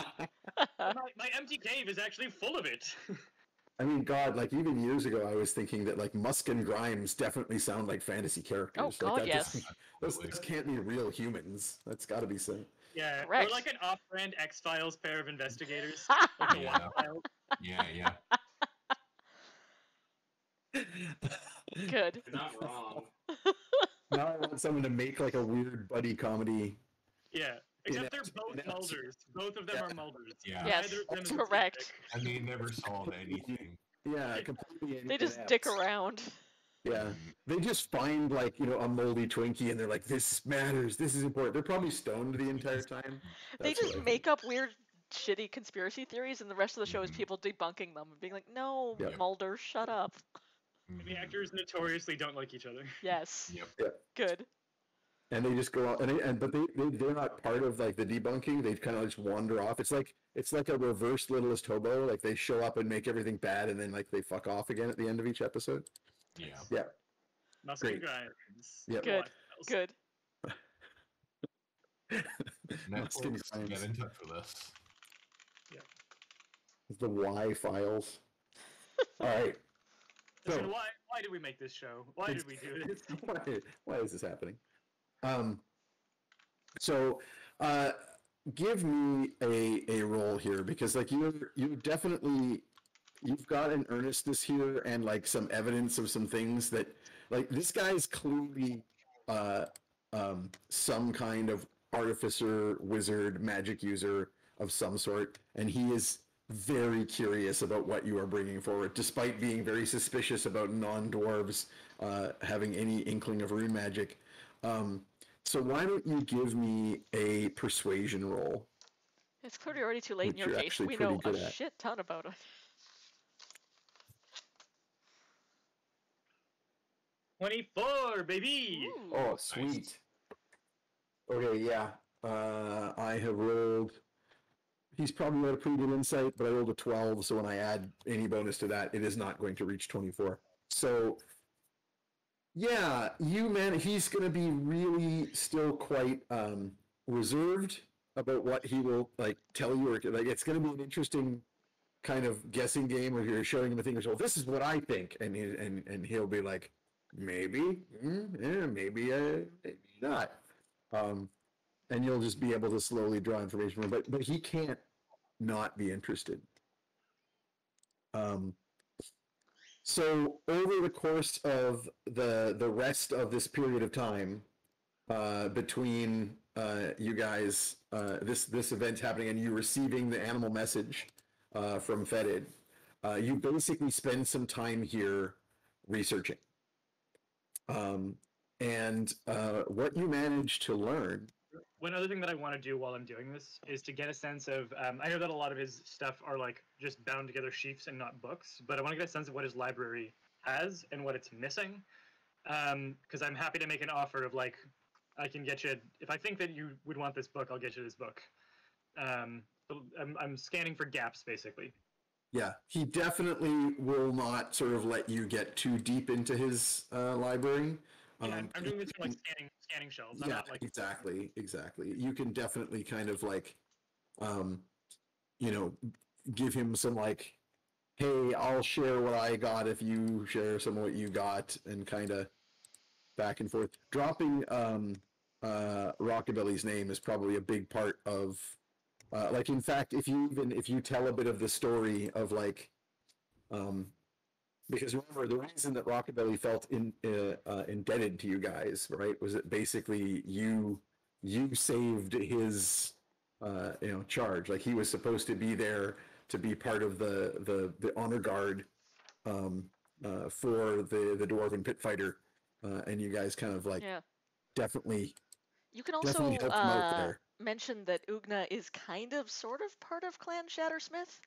My empty cave is actually full of it. I mean, God, like even years ago, I was thinking that like Musk and Grimes definitely sound like fantasy characters. Oh, like, God, that yes. Those can't be real humans. That's got to be so. Yeah, Correct. or like an off-brand X-Files pair of investigators. Ha! Like the Yeah. Watch-Files. Yeah. Good. You're not wrong. Now I want someone to make like a weird buddy comedy. Yeah, except they're Inept- both inept. Mulders. Both of them are Mulders. Yeah. Yes, Neither of them that's is correct. autistic. And they never solve anything. Yeah, completely. They just inept. dick around. Yeah, they just find like a moldy Twinkie and they're like, "This matters. This is important." They're probably stoned the entire time. They That's just what I make up weird, shitty conspiracy theories, and the rest of the show is people debunking them and being like, "No, Yep. Mulder, shut up." And the actors notoriously don't like each other. Yes. Yep. Good. And they just go out but they're not part of like the debunking. They kind of just wander off. It's like a reverse Littlest Hobo. Like they show up and make everything bad, and then like they fuck off again at the end of each episode. Yeah. Yeah. Muscle Great. Grimes. Yep. Good. Good. Musk and Netflix, Grimes. get in touch with us. The Y files. All right. Listen, So- why did we make this show? Why did we do this? Why is this happening? So give me a role here, because like you've got an earnestness here and like some evidence of some things that like this guy's clearly some kind of artificer, wizard, magic user of some sort, and he is very curious about what you are bringing forward, despite being very suspicious about non-dwarves having any inkling of rune magic. So why don't you give me a persuasion roll? It's clearly already too late in Which your you're case. actually We know pretty a good at. shit ton about it. 24, baby. Ooh. Oh, sweet. Okay, yeah. I have rolled. He's probably got a pretty good insight, but I rolled a 12, so when I add any bonus to that, it is not going to reach 24. So, yeah, he's going to be really still quite reserved about what he will like tell you, or like it's going to be an interesting kind of guessing game where you're showing him a thing, well, this is what I think, and he'll be like, maybe, yeah, maybe, maybe not, and you'll just be able to slowly draw information from him, but he can't not be interested. So over the course of the rest of this period of time, between you guys, this event happening and you receiving the animal message from Fetid, you basically spend some time here researching. And what you manage to learn. One other thing that I want to do while I'm doing this is to get a sense of, I know that a lot of his stuff are like just bound together sheets and not books, but I want to get a sense of what his library has and what it's missing. Because I'm happy to make an offer of like, I can get you, if I think that you would want this book, I'll get you this book. I'm scanning for gaps, basically. Yeah, he definitely will not sort of let you get too deep into his library. Yeah, I'm doing this for like scanning shelves. I'm not like... exactly. You can definitely kind of like, you know, give him some like, hey, I'll share what I got if you share some of what you got, and kind of back and forth. Dropping Rockabilly's name is probably a big part of, like, in fact, if you tell a bit of the story of like, because remember, the reason that Rockabilly felt indebted to you guys, right, was that basically you saved his charge. Like, he was supposed to be there to be part of the honor guard for the dwarven pit fighter, and you guys kind of like definitely. You can also mention that Oogna is kind of, sort of part of Clan Shattersmith.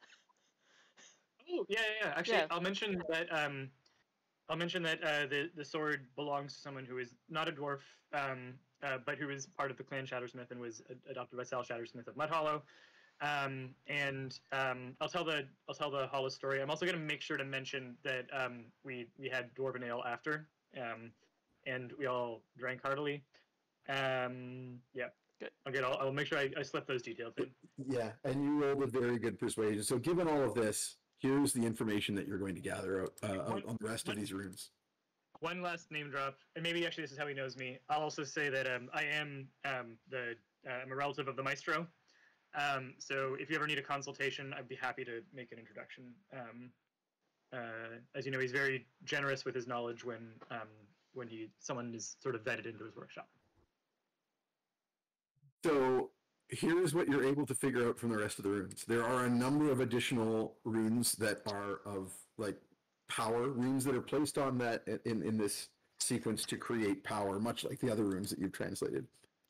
Oh yeah. Actually, I'll mention that. The sword belongs to someone who is not a dwarf, but who is part of the Clan Shattersmith and was adopted by Sal Shattersmith of Mud Hollow. I'll tell the Hollow story. I'm also going to make sure to mention that we had dwarven ale after, and we all drank heartily. Yeah. Good. I'll make sure I slip those details in. Yeah, and you rolled a very good persuasion. So given all of this, here's the information that you're going to gather on the rest of these runes. One last name drop, and maybe actually this is how he knows me. I'll also say that I am I'm a relative of the Maestro. So if you ever need a consultation, I'd be happy to make an introduction. As you know, he's very generous with his knowledge when someone is sort of vetted into his workshop. So here's what you're able to figure out from the rest of the runes. There are a number of additional runes that are of like power runes that are placed on that in this sequence to create power, much like the other runes that you've translated.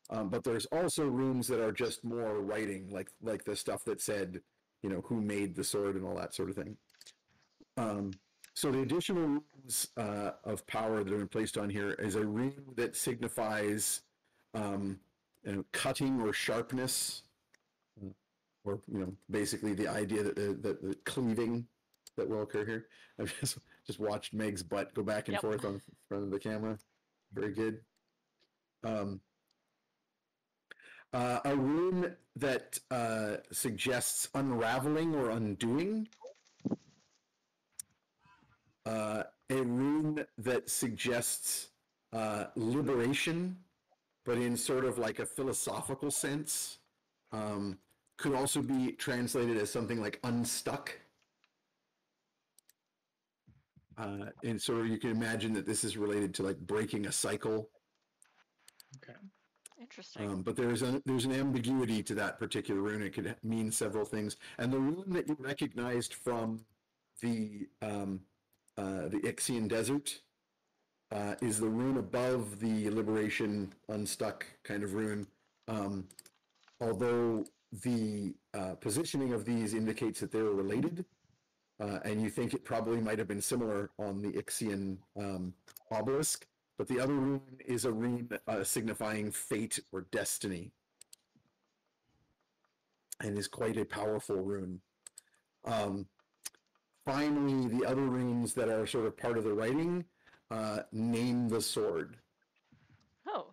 But there's also runes that are just more writing, like the stuff that said, who made the sword and all that sort of thing. So the additional runes of power that have been placed on here is a rune that signifies cutting or sharpness, or basically the idea that the cleaving that will occur here. I've just watched Meg's butt go back and forth on front of the camera. Very good. A rune that suggests unraveling or undoing. A rune that suggests liberation, but in sort of like a philosophical sense. Could also be translated as something like unstuck. And so you can imagine that this is related to like breaking a cycle. Okay. Interesting. But there's an ambiguity to that particular rune. It could mean several things. And the rune that you recognized from the Ixian Desert is the rune above the liberation unstuck kind of rune. Although the positioning of these indicates that they're related, and you think it probably might have been similar on the Ixian obelisk, but the other rune is a rune signifying fate or destiny, and is quite a powerful rune. Finally, the other runes that are sort of part of the writing name the sword. Oh.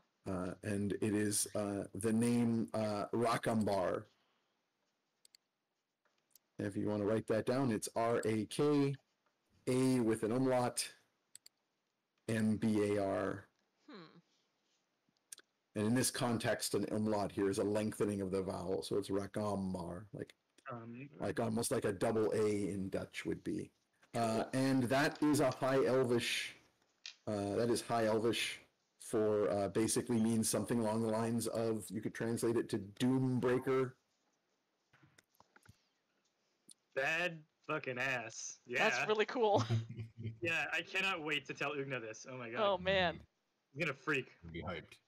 And it is the name Rakambar. If you want to write that down, it's RAK, A with an umlaut, MBAR. And in this context, an umlaut here is a lengthening of the vowel, so it's rakamar, like almost like a double A in Dutch would be. And that is a High Elvish. That is High Elvish for basically means something along the lines of, you could translate it to doom breaker. Bad fucking ass. Yeah. That's really cool. Yeah, I cannot wait to tell Oogna this. Oh my god. Oh man. He's gonna freak. Be hyped.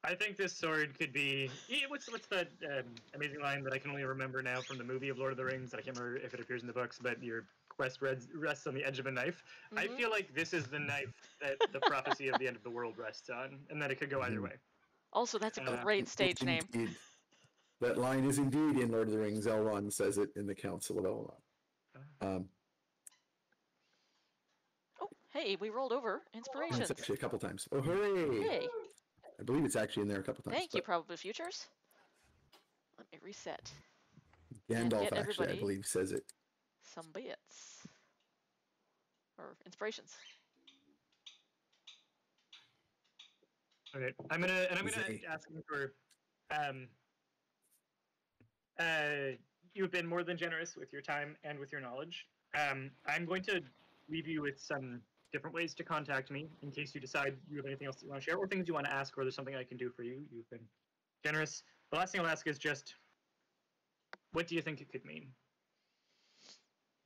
I think this sword could be. Yeah, what's that amazing line that I can only remember now from the movie of Lord of the Rings? That I can't remember if it appears in the books, but your quest rests on the edge of a knife. I feel like this is the knife that the prophecy of the end of the world rests on, and that it could go either way. Also, that's a great stage name. Indeed. That line is indeed in Lord of the Rings. Elrond says it in the Council of Elrond. Oh, hey, we rolled over inspirations. It's actually a couple times. Oh, hooray! Hey, I believe it's actually in there a couple times. thank you, Probable Futures. Let me reset. Gandalf get actually, I everybody believe, says it. some bits. Or inspirations. Okay, I'm gonna ask him for. You've been more than generous with your time and with your knowledge. I'm going to leave you with some different ways to contact me in case you decide you have anything else that you want to share or things you want to ask or there's something I can do for you. You've been generous. The last thing I'll ask is just, what do you think it could mean?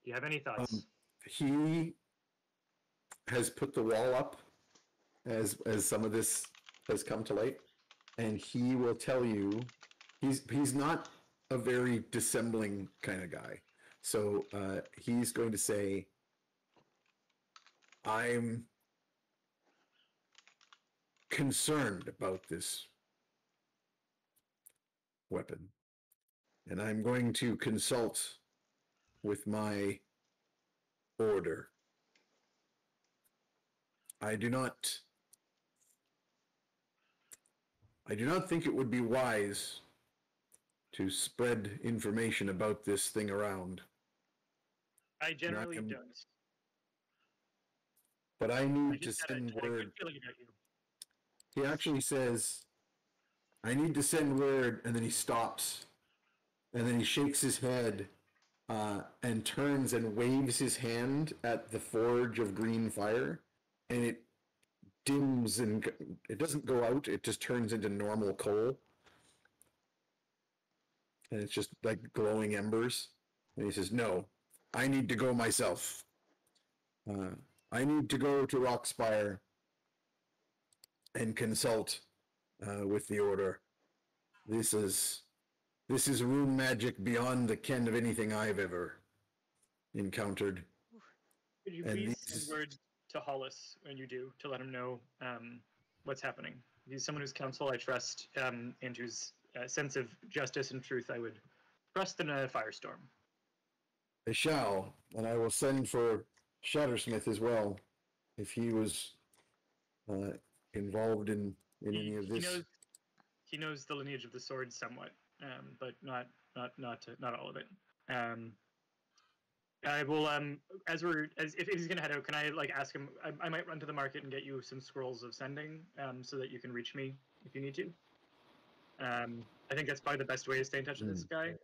Do you have any thoughts? He has put the wall up as some of this has come to light, and he will tell you he's not a very dissembling kind of guy. So he's going to say, I'm concerned about this weapon, and I'm going to consult with my order. I do not think it would be wise to spread information about this thing around. I generally don't. But I need to send word. He actually says, I need to send word, and then he stops, and then he shakes his head and turns and waves his hand at the forge of green fire, and it dims and it doesn't go out, it just turns into normal coal. And it's just like glowing embers. And he says, no, I need to go myself. I need to go to Rockspire and consult with the Order. This is rune magic beyond the ken of anything I've ever encountered. Could you please send word to Hollis when you do to let him know what's happening? He's someone whose counsel I trust and whose sense of justice and truth I would trust in a firestorm. I shall, and I will send for Shattersmith as well, if he was involved in any of this. He knows the lineage of the sword somewhat, but not all of it. I will if he's gonna head out, can I ask him? I might run to the market and get you some scrolls of sending, so that you can reach me if you need to. I think that's probably the best way to stay in touch with this guy,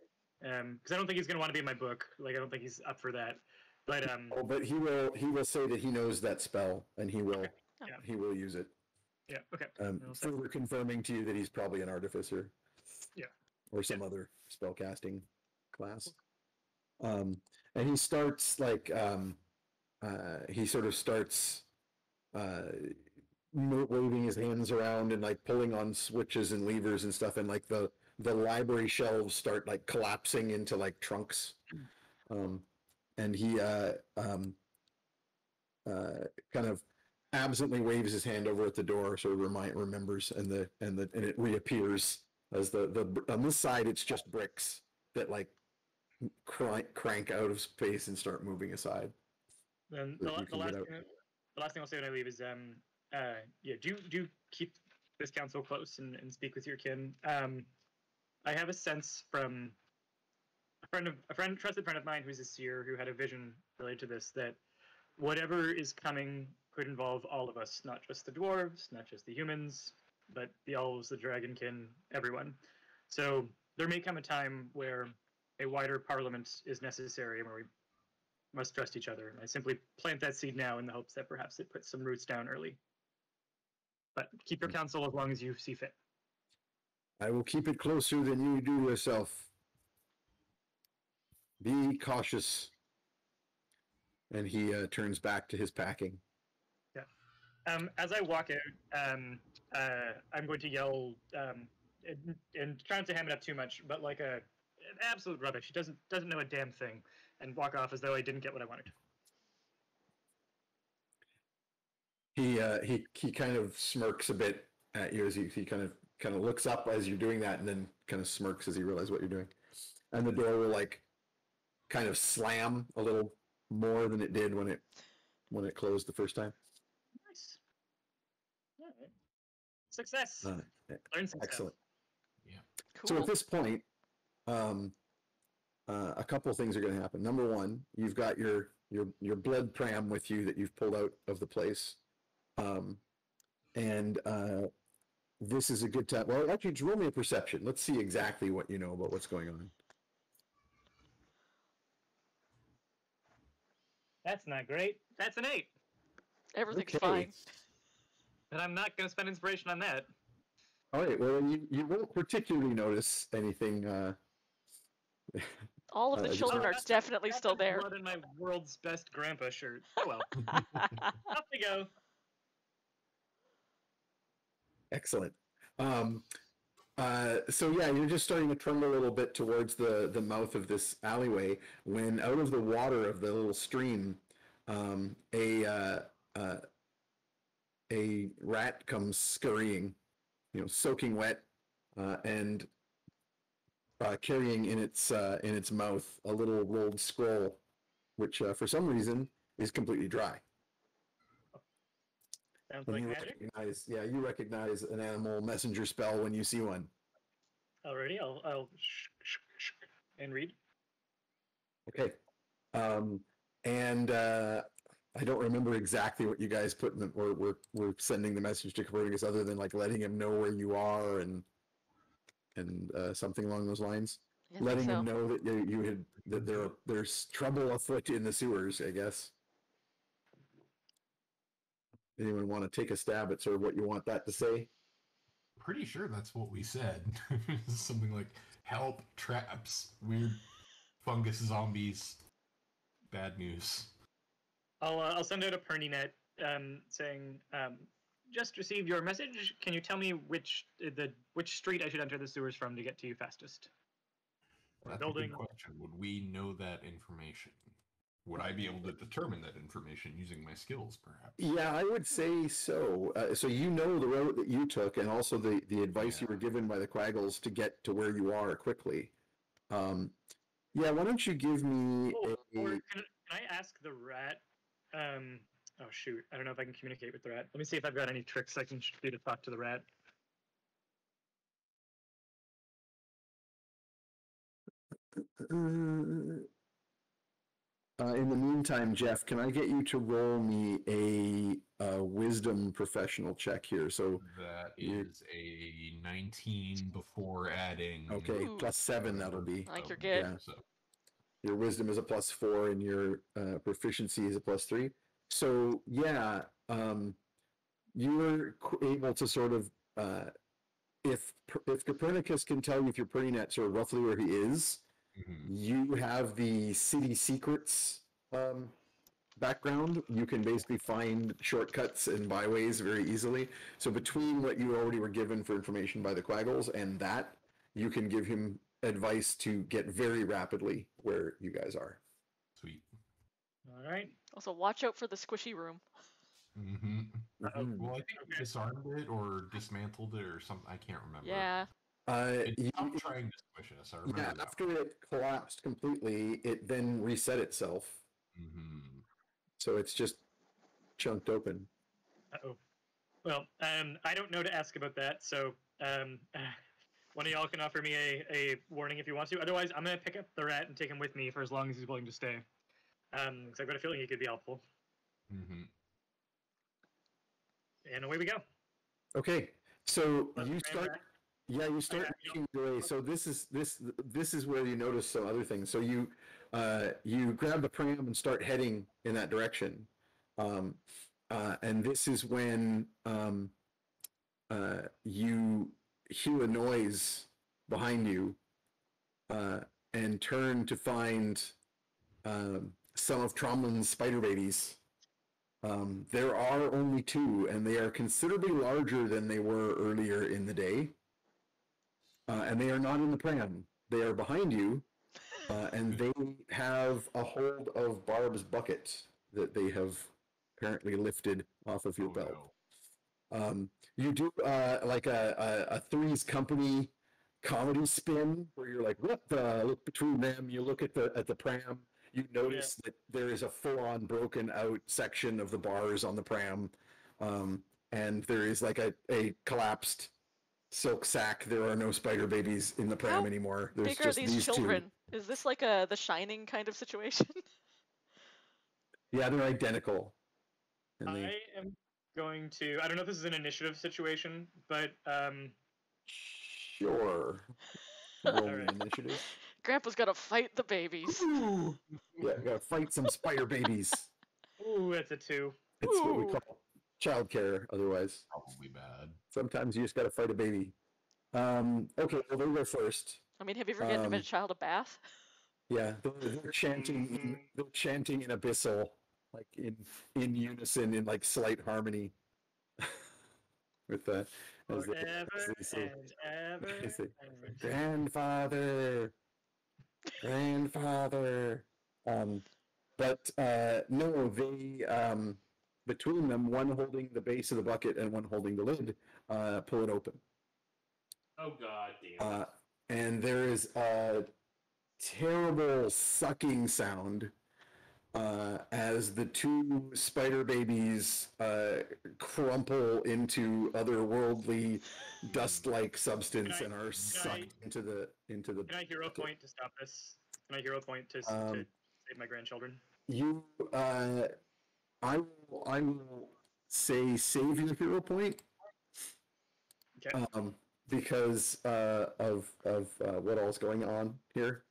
because I don't think he's gonna want to be in my book. I don't think he's up for that. But but he will say that he knows that spell, and he will he will use it. Yeah. Okay. Further confirming to you that he's probably an artificer. Yeah. Or some other spellcasting class. And he starts he sort of starts waving his hands around and pulling on switches and levers and stuff, and the library shelves start collapsing into trunks. And he kind of absently waves his hand over at the door, so remembers, and it reappears as on this side it's just bricks that crank out of space and start moving aside. Then the last thing I'll say when I leave is do keep this council close and speak with your kin. I have a sense from a trusted friend of mine who's a seer who had a vision related to this, that whatever is coming could involve all of us, not just the dwarves, not just the humans, but the elves, the dragonkin, everyone. So there may come a time where a wider parliament is necessary and where we must trust each other. I simply plant that seed now in the hopes that perhaps it puts some roots down early. But keep your counsel as long as you see fit. I will keep it closer than you do yourself. Be cautious. And he turns back to his packing. Yeah. As I walk out, I'm going to yell, and try not to ham it up too much, but like an absolute rubbish. He doesn't know a damn thing, and walk off as though I didn't get what I wanted. He kind of smirks a bit at you as he kind of looks up as you're doing that, and then kind of smirks as he realizes what you're doing. And the door will like kind of slam a little more than it did when it closed the first time. Nice. All right. Success. Learn some Excellent. Yeah. Cool. So at this point, a couple of things are going to happen. Number one, you've got your blood pram with you that you've pulled out of the place, and this is a good time. Well, actually, roll me a perception. Let's see exactly what you know about what's going on. That's not great. That's an 8. Everything's Okay. fine. And I'm not going to spend inspiration on that. All right. Well, you won't particularly notice anything. All of the just children are that's- definitely That's still the there. blood in my world's best grandpa shirt. Oh well. Off we go. Excellent. So yeah, you're just starting to tremble a little bit towards the mouth of this alleyway when out of the water of the little stream, a rat comes scurrying, soaking wet, and carrying in its mouth a little rolled scroll, which for some reason is completely dry. Sounds And like you magic. you recognize an animal messenger spell when you see one. Alrighty, I'll and read. Okay. And I don't remember exactly what you guys put in we're sending the message to Copernicus other than like letting him know where you are and something along those lines. I think Letting so. him know that there's trouble afoot in the sewers, I guess. Anyone want to take a stab at sort of what you want that to say? Pretty sure that's what we said. Something like help, traps, weird fungus zombies, bad news. I'll send out a Perni net saying, just received your message. Can you tell me which street I should enter the sewers from to get to you fastest? Or That's building. a good question. Would we know that information? Would I be able to determine that information using my skills, perhaps? Yeah, I would say so. So you know the route that you took, and also the advice you were given by the Quaggles to get to where you are quickly. Yeah, why don't you give me Or can I ask the rat? Oh shoot, I don't know if I can communicate with the rat. Let me see if I've got any tricks I can do to talk to the rat. in the meantime, Jeff, can I get you to roll me a wisdom professional check here? So That is a 19 before adding. okay, Ooh. +7 that'll be. I think you're good. Yeah. So Your wisdom is a +4 and your proficiency is a +3. So yeah, you're able to sort of if Copernicus can tell you if you're pretty net sort of roughly where he is, you have the city secrets background. You can basically find shortcuts and byways very easily. So between what you already were given for information by the Quaggles and that, you can give him advice to get very rapidly where you guys are. sweet. All right. Also, watch out for the squishy room. Mm-hmm. Mhm. Well, I think we disarmed it or dismantled it or something. I can't remember. Yeah. It stopped trying to squish us. I remember Yeah, that. after it collapsed completely, it then reset itself. Mm-hmm. So it's just chunked open. Uh-oh. Well, I don't know to ask about that, so One of y'all can offer me a warning if you want to. Otherwise, I'm gonna pick up the rat and take him with me for as long as he's willing to stay. Because I've got a feeling he could be helpful. Mm-hmm. And away we go. Okay, so Let you the start. rat- Yeah, you start Okay, making your way. So this is where you notice some other things. So you grab the pram and start heading in that direction, and this is when you hear a noise behind you, and turn to find some of Tromlin's spider babies. There are only two, and they are considerably larger than they were earlier in the day. And they are not in the pram. They are behind you, and they have a hold of Barb's bucket that they have apparently lifted off of your Oh, belt. no. You do like a Three's Company comedy spin where you're like, what the? Look between them. You look at the pram. You notice that there is a full-on broken out section of the bars on the pram, and there is like a collapsed silk sack. There are no spider babies in the pram How anymore. There's big are just these these children? two. Is this like a The Shining kind of situation? Yeah, they're identical. And I am going to. I don't know if this is an initiative situation, but sure. Roll All me right. initiative. Grandpa's gotta fight the babies. Ooh. Yeah, gotta fight some spider babies. ooh, that's a 2. It's what we Ooh. call childcare otherwise. Probably bad. Sometimes you just gotta fight a baby. Okay, well they go first. I mean, have you ever given a child a bath? Yeah, they're chanting in abyssal, like in unison, in like slight harmony with the as they, Forever as they say, and ever. they say, and- grandfather, grandfather. But no, they between them, one holding the base of the bucket and one holding the lid, pull it open. Oh god damn it. And there is a terrible sucking sound as the two spider babies crumple into otherworldly dust-like substance Can I- and are sucked into the Can I hero bucket. point to stop this? Can I hero point to save my grandchildren? You I will say save your hero point Okay. because of what all's going on here.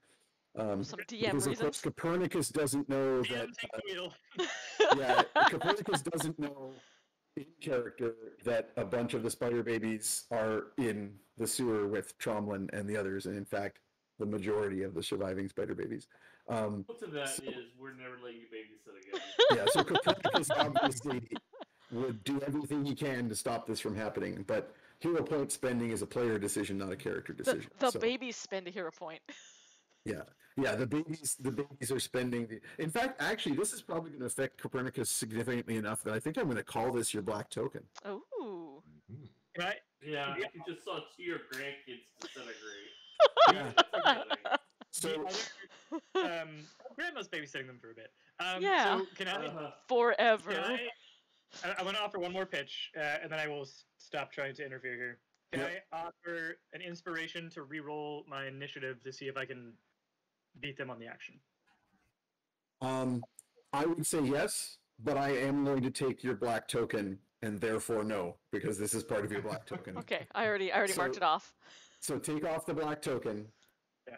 Some DM Because of course reasons. Copernicus doesn't know that. DM, take the wheel. Yeah, Copernicus doesn't know in character that a bunch of the spider babies are in the sewer with Tromlin and the others, and in fact, the majority of the surviving spider babies. What's of that so- is we're never letting you babysit again. Yeah, so Copernicus obviously would do everything he can to stop this from happening, but hero point spending is a player decision, not a character decision. The So, babies spend a hero point. yeah, the babies are spending in fact, actually, this is probably going to affect Copernicus significantly enough that I think I'm going to call this your black token. Ooh. Mhm. Can I? Yeah, you just saw 2 of your grandkids disintegrate. Yeah. That's upsetting. So, Grandma's babysitting them for a bit. Yeah. So can I? Forever. Can I want to offer one more pitch, and then I will stop trying to interfere here. Can Yep. I offer an inspiration to re-roll my initiative to see if I can beat them on the action? I would say yes, but I am going to take your black token and therefore no, because this is part of your black token. Okay, I already So- marked it off. So take off the black token.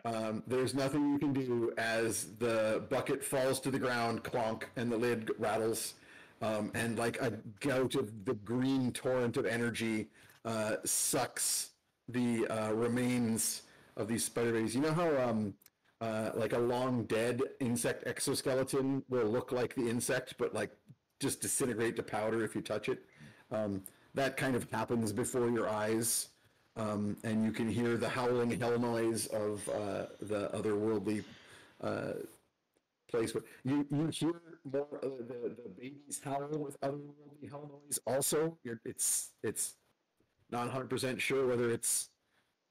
Yeah. There's nothing you can do as the bucket falls to the ground, clonk, and the lid rattles, and like a gout of the green torrent of energy sucks the remains of these spider babies. You know how like a long dead insect exoskeleton will look like the insect, but like just disintegrate to powder if you touch it? That kind of happens before your eyes. And you can hear the howling hell noise of the otherworldly place. But you hear more the babies howl with otherworldly hell noise. Also, it's not 100% sure whether it's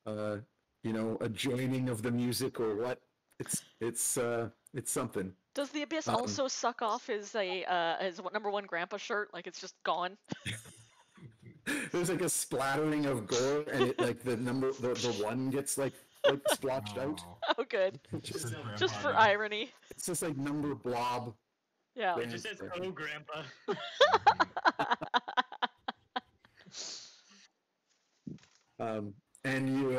a joining of the music or what. It's something. Does the abyss also suck off his number one grandpa shirt? Like it's just gone. there's like a splattering of gore, and it like the one gets like splotched out. Oh, Oh, good. just for Grandpa Just for again. irony. It's just like number blob. Yeah. It just says, "Oh, Grandpa." And you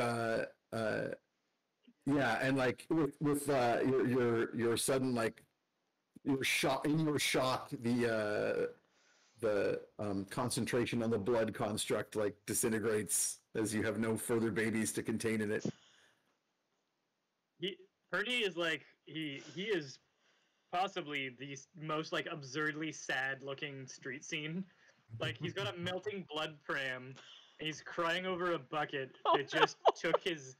yeah, and like with your sudden like your shock the concentration on the blood construct like disintegrates as you have no further babies to contain in it. Perni is like he is possibly the most like absurdly sad looking street scene. Like he's got a melting blood pram and he's crying over a bucket that just took his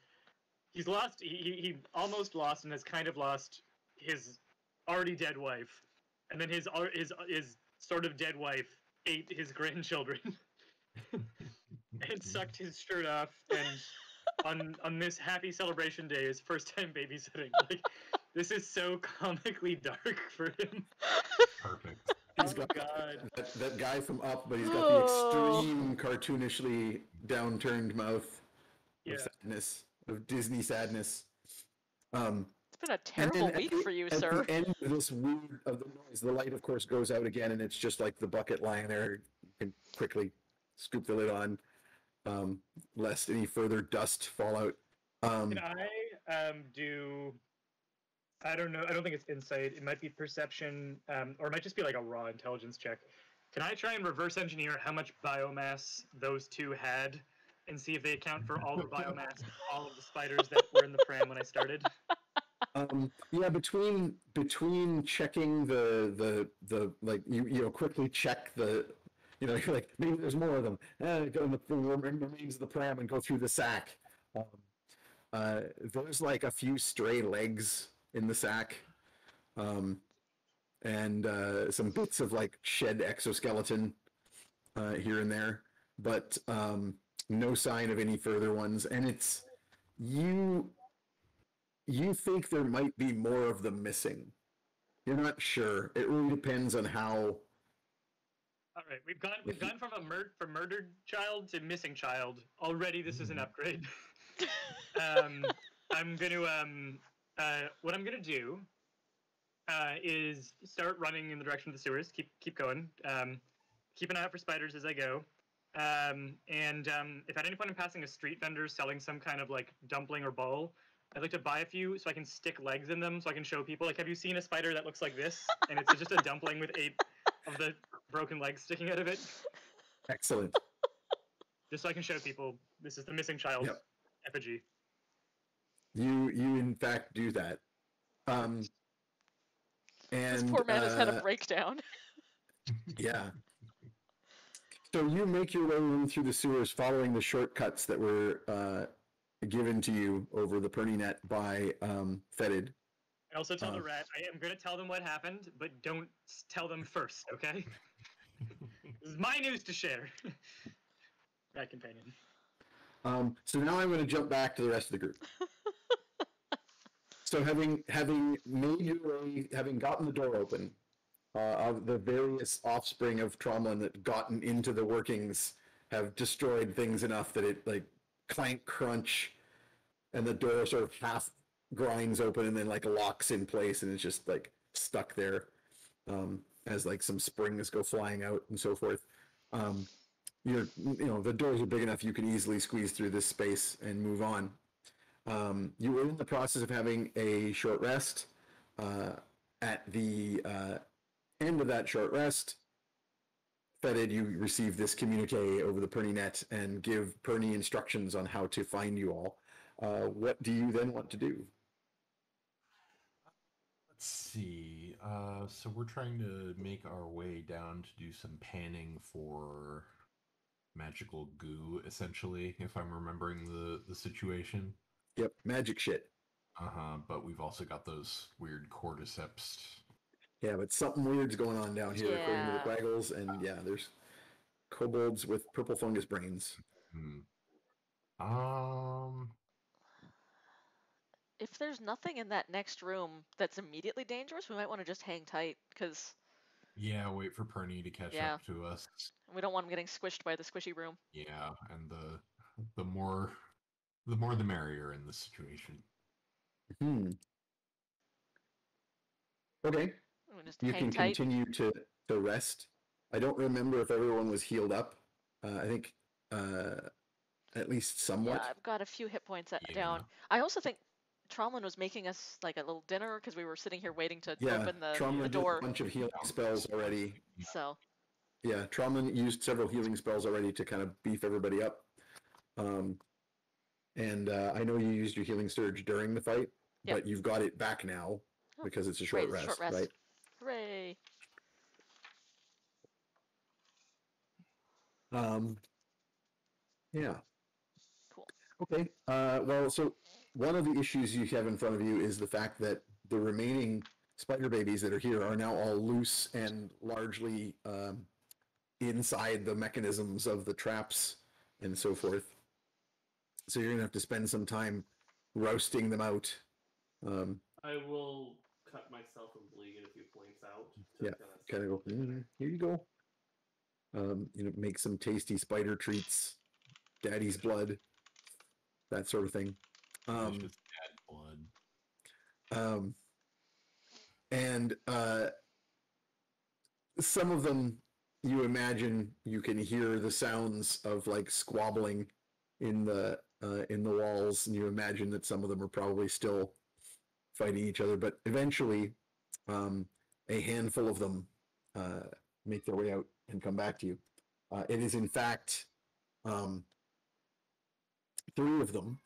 he's lost he almost lost and has kind of lost his already dead wife. And then his sort of dead wife ate his grandchildren and sucked his shirt off and on this happy celebration day, his first time babysitting. Like, this is so comically dark for him. Perfect. He's got God. that guy from Up, but he's got the extreme cartoonishly downturned mouth Yeah. of sadness, of Disney sadness. It's been a terrible week for you, sir. At the end of this weird of the noise, the light, of course, goes out again, and it's just like the bucket lying there. You can quickly scoop the lid on, lest any further dust fall out. Can I do? I don't know. I don't think it's insight. It might be perception, or it might just be like a raw intelligence check. Can I try and reverse engineer how much biomass those two had, and see if they account for all the biomass of all of the spiders that were in the pram when I started? Yeah, between checking the like you know quickly check the you're like maybe there's more of them. Go in the remains of the pram and go through the sack. There's like a few stray legs in the sack, and some bits of like shed exoskeleton here and there, but no sign of any further ones. And it's you think there might be more of them missing. You're not sure. It really depends on how. All right, we've gone from a murdered child to missing child. Already, this is an upgrade. I'm gonna what I'm gonna do is start running in the direction of the sewers. Keep going. Keep an eye out for spiders as I go. If at any point I'm passing a street vendor selling some kind of like dumpling or bowl, I'd like to buy a few so I can stick legs in them so I can show people. Like, have you seen a spider that looks like this? And it's just a dumpling with 8 of the broken legs sticking out of it. Excellent. Just so I can show people this is the missing child effigy. You in fact do that. And This poor man has had a breakdown. Yeah. So you make your way in through the sewers following the shortcuts that were given to you over the Perni net by Fetid. I also tell the rat, I am going to tell them what happened, but don't tell them first, okay? This is my news to share. Rat companion. So now I'm going to jump back to the rest of the group. So having made your way, having gotten the door open, of the various offspring of Tromlin that gotten into the workings have destroyed things enough that it like clank crunch, and the door sort of half grinds open and then like locks in place and it's just like stuck there as like some springs go flying out and so forth. The doors are big enough you can easily squeeze through this space and move on. You were in the process of having a short rest. At the end of that short rest, Fetid, you receive this communique over the Perni net and give Perni instructions on how to find you all. What do you then want to do? Let's see. So we're trying to make our way down to do some panning for magical goo, essentially, if I'm remembering the situation. Yep, magic shit. But we've also got those weird cordyceps. Yeah, but something weird's going on down here, according to the Quaggles, and yeah, there's kobolds with purple fungus brains. If there's nothing in that next room that's immediately dangerous, we might want to just hang tight, because Yeah, wait for Perni to catch Yeah. up to us. We don't want him getting squished by the squishy room. Yeah, and the more the merrier in this situation. Okay. We'll just You hang can tight. continue to rest. I don't remember if everyone was healed up. I think at least Yeah, somewhat. I've got a few hit points Yeah. down. I also think Tromlin was making us like a little dinner because we were sitting here waiting to Yeah, open the Tromlin did door. a bunch of healing spells already. So Yeah, Tromlin used several healing spells already to kind of beef everybody up. And I know you used your healing surge during the fight, Yep. but you've got it back now Oh, because it's a great, short it's a rest, short rest. right? Hooray! Yeah. Cool. Okay. Well, so one of the issues you have in front of you is the fact that the remaining spider babies that are here are now all loose and largely inside the mechanisms of the traps and so forth. So you're gonna have to spend some time roasting them out. I will cut myself and bleed a few points out. To Yeah, kind of go. Here you go. Make some tasty spider treats, daddy's blood, that sort of thing. Delicious cat blood. And some of them, you imagine you can hear the sounds of like squabbling in the walls, and you imagine that some of them are probably still fighting each other. But eventually, a handful of them make their way out and come back to you. It is in fact three of them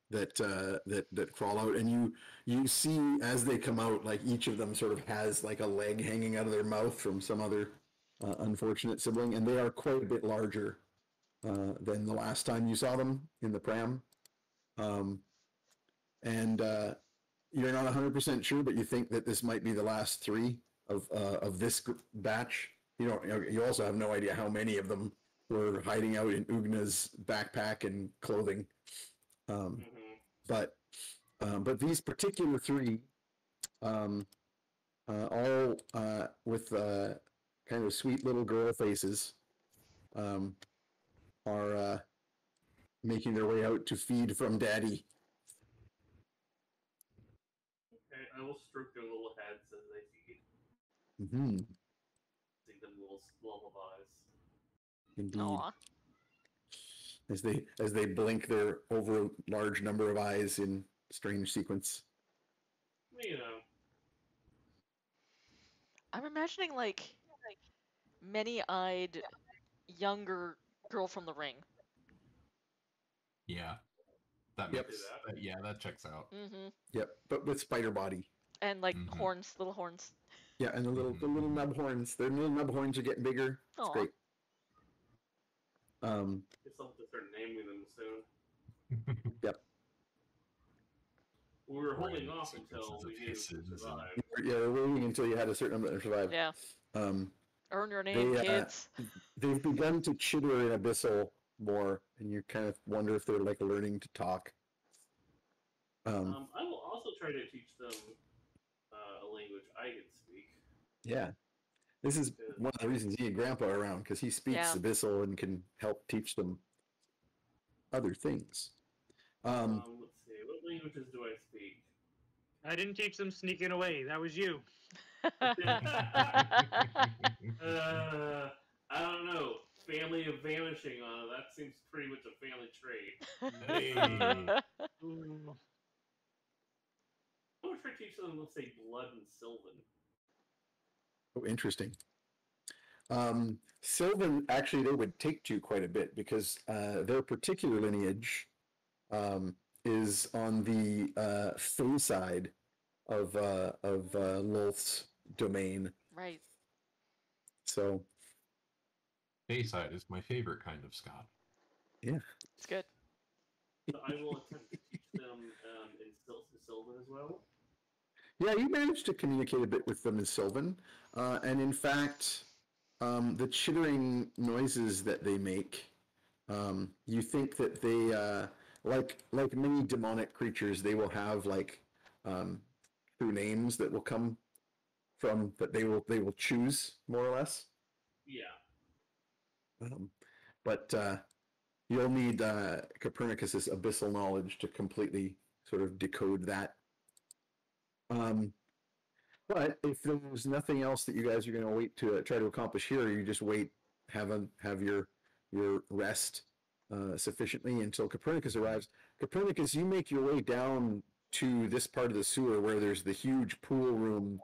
that crawl out, and you see as they come out, like each of them sort of has like a leg hanging out of their mouth from some other unfortunate sibling, and they are quite a bit larger than the last time you saw them in the pram. And you're not 100% sure, but you think that this might be the last three of this batch. You also have no idea how many of them were hiding out in Oogna's backpack and clothing. But these particular three, all with kind of sweet little girl faces, are making their way out to feed from daddy. Okay, I will stroke their little heads as they feed. Mm-hmm. Sing them little lullabies. Indeed. Aw. As they blink their over large number of eyes in strange sequence. You know. I'm imagining like many-eyed younger girl from the ring. Yeah, that Yep. makes that checks out. Mm-hmm. Yep, but with spider body. And like Mhm. horns, little horns. Yeah, and the little nub horns. Their little nub horns are getting bigger. It's Aw. great. Guess I'll have to start naming them soon. Yep. We were holding Random off until sequences of we knew hisses who and- survived. Yeah, waiting until you had a certain number to survive. Yeah. Um, Earn your name, they, kids. they've begun to chitter in Abyssal more, and you kind of wonder if they're like learning to talk. I will also try to teach them a language I can speak. Yeah. This is one of the reasons he and Grandpa are around, because he speaks Yeah. Abyssal and can help teach them other things. Let's see, what languages do I speak? I didn't teach them sneaking away. That was you. I don't know. Family of vanishing on it. That seems pretty much a family trait. Hey. Ooh. I would try to teach them, let's say, blood and Sylvan. Oh, interesting. Sylvan, actually, they would take to quite a bit because their particular lineage is on the Fey side of Lolth's domain. Right. So, Bayside is my favorite kind of Scott. yeah. It's good. So I will attempt to teach them in Sylvan as well. Yeah, you managed to communicate a bit with them in Sylvan. And in fact, the chittering noises that they make, you think that they, like many demonic creatures, they will have like true names that will come from that they will choose more or less. Yeah. But you'll need Copernicus's abyssal knowledge to completely sort of decode that. But if there's nothing else that you guys are going to wait to try to accomplish here, you just wait, have your rest sufficiently until Copernicus arrives. Copernicus, you make your way down to this part of the sewer where there's the huge pool room,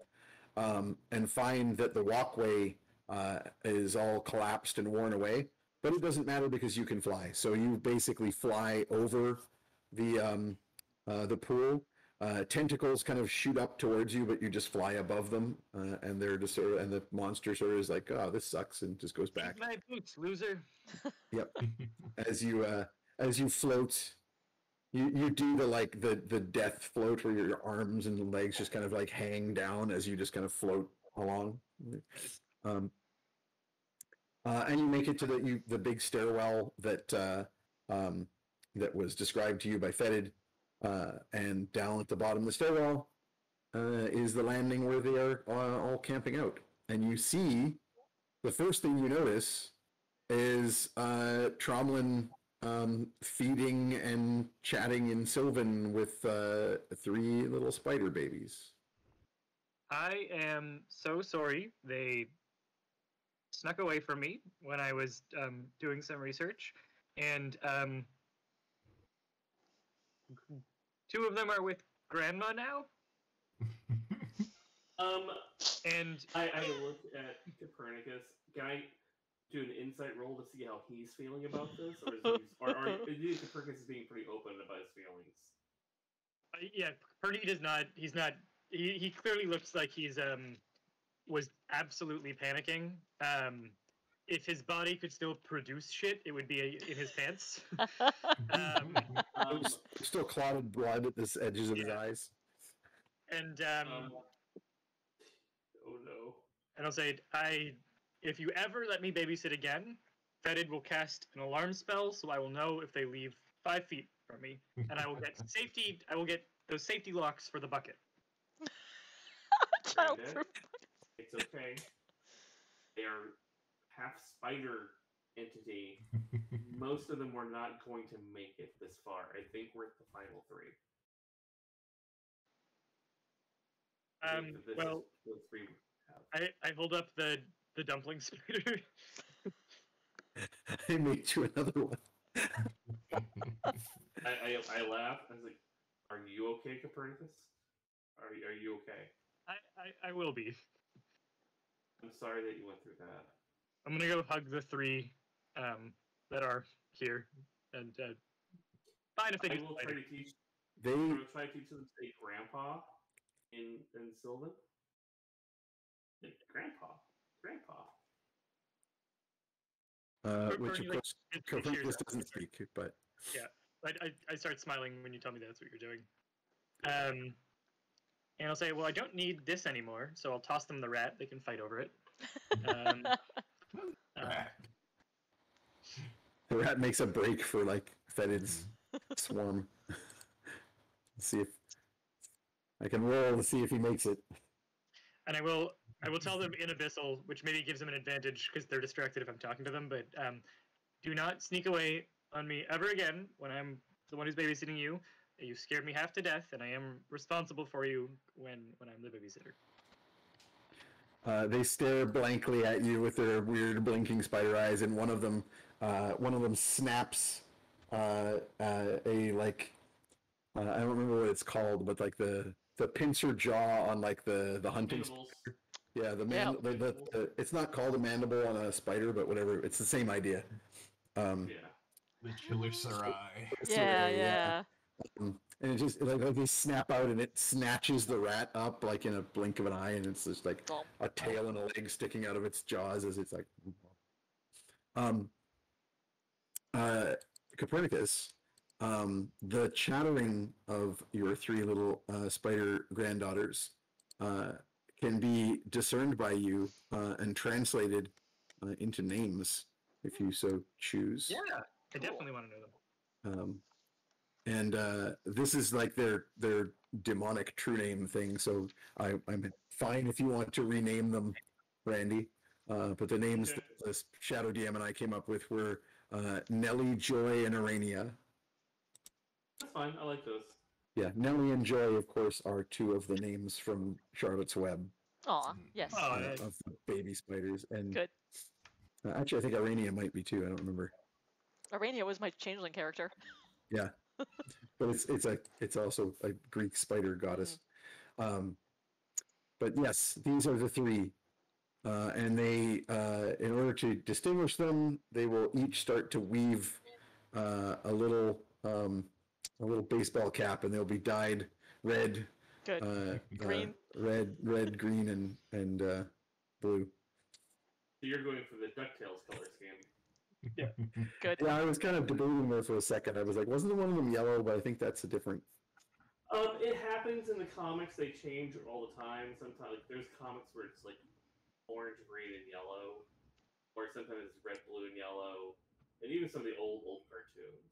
and find that the walkway is all collapsed and worn away. But it doesn't matter because you can fly. So you basically fly over the pool. Tentacles kind of shoot up towards you, but you just fly above them, and they're just sort of, and the monster sort of is like, "Oh, this sucks," and just goes back. My boots, loser. Yep. As you float, you do the death float where your arms and legs just kind of like hang down as you just kind of float along. And you make it to the big stairwell that that was described to you by Fetid. And down at the bottom of the stairwell is the landing where they are all camping out. And you see, the first thing you notice is Tromlin feeding and chatting in Sylvan with 3 little spider babies. I am so sorry. They snuck away from me when I was doing some research, and 2 of them are with Grandma now. And I look at Copernicus. Can I do an insight roll to see how he's feeling about this, is Copernicus being pretty open about his feelings? Yeah, Perni does not. He's not. He clearly looks like he's was absolutely panicking. If his body could still produce shit, it would be in his pants. Still clotted blood at the edges of his eyes. And oh no. and I'll say, if you ever let me babysit again, Fetid will cast an alarm spell, so I will know if they leave 5 feet from me, and I will get safety. I will get those safety locks for the bucket. Childproof. It's okay. They are half spider entity. Most of them were not going to make it this far. I think we're at the final 3. Well, the 3 we have. I hold up the dumpling spider. I made you another one. I laugh. I was like, "Are you okay, Copernicus? Are you okay?" I will be. I'm sorry that you went through that. I'm gonna go hug the 3 that are here, and fine if they I just will fight try it. to teach. They I will try to teach them to say "grandpa" in Sylvan. Grandpa. which of course Copernicus doesn't speak, but yeah, I start smiling when you tell me that's what you're doing. And I'll say, well, I don't need this anymore, so I'll toss them the rat. They can fight over it. the rat makes a break for like Fetid's swarm. See if I can roll to see if he makes it. And I will tell them in Abyssal, which maybe gives them an advantage because they're distracted if I'm talking to them, but do not sneak away on me ever again when I'm the one who's babysitting you. You scared me half to death, and I am responsible for you when I'm the babysitter. They stare blankly at you with their weird blinking spider eyes, and one of them snaps I don't remember what it's called, but like the pincer jaw on like the hunting Mandibles. spider. Yeah, the it's not called a mandible on a spider, but whatever. It's the same idea. Yeah. The killer Sarai. Yeah. And it just like they snap out, and it snatches the rat up like in a blink of an eye, and it's just like a tail and a leg sticking out of its jaws as it's like. Copernicus, the chattering of your 3 little spider granddaughters can be discerned by you and translated into names if you so choose. Yeah, I definitely want to know them. and this is like their demonic true name thing. So I'm fine if you want to rename them, Randy. But the names Okay. that this Shadow DM and I came up with were Nellie, Joy, and Arania. That's fine. I like those. Yeah, Nellie and Joy, of course, are two of the names from Charlotte's Web Aw, yes. Oh, nice. of the baby spiders. And Good. actually, I think Arania might be too. I don't remember. Arania was my changeling character. Yeah, but it's also a Greek spider goddess. But yes, these are the three, and they, in order to distinguish them, they will each start to weave a little baseball cap, and they'll be dyed red, Good. Green. red, green, and blue. So you're going for the DuckTales color scheme. Good. Yeah, I was kind of debating there for a second. I was like, wasn't one of them yellow? But I think that's a different. It happens in the comics. They change all the time. Sometimes like, there's comics where it's like orange, green, and yellow, or sometimes it's red, blue, and yellow, and even some of the old cartoons.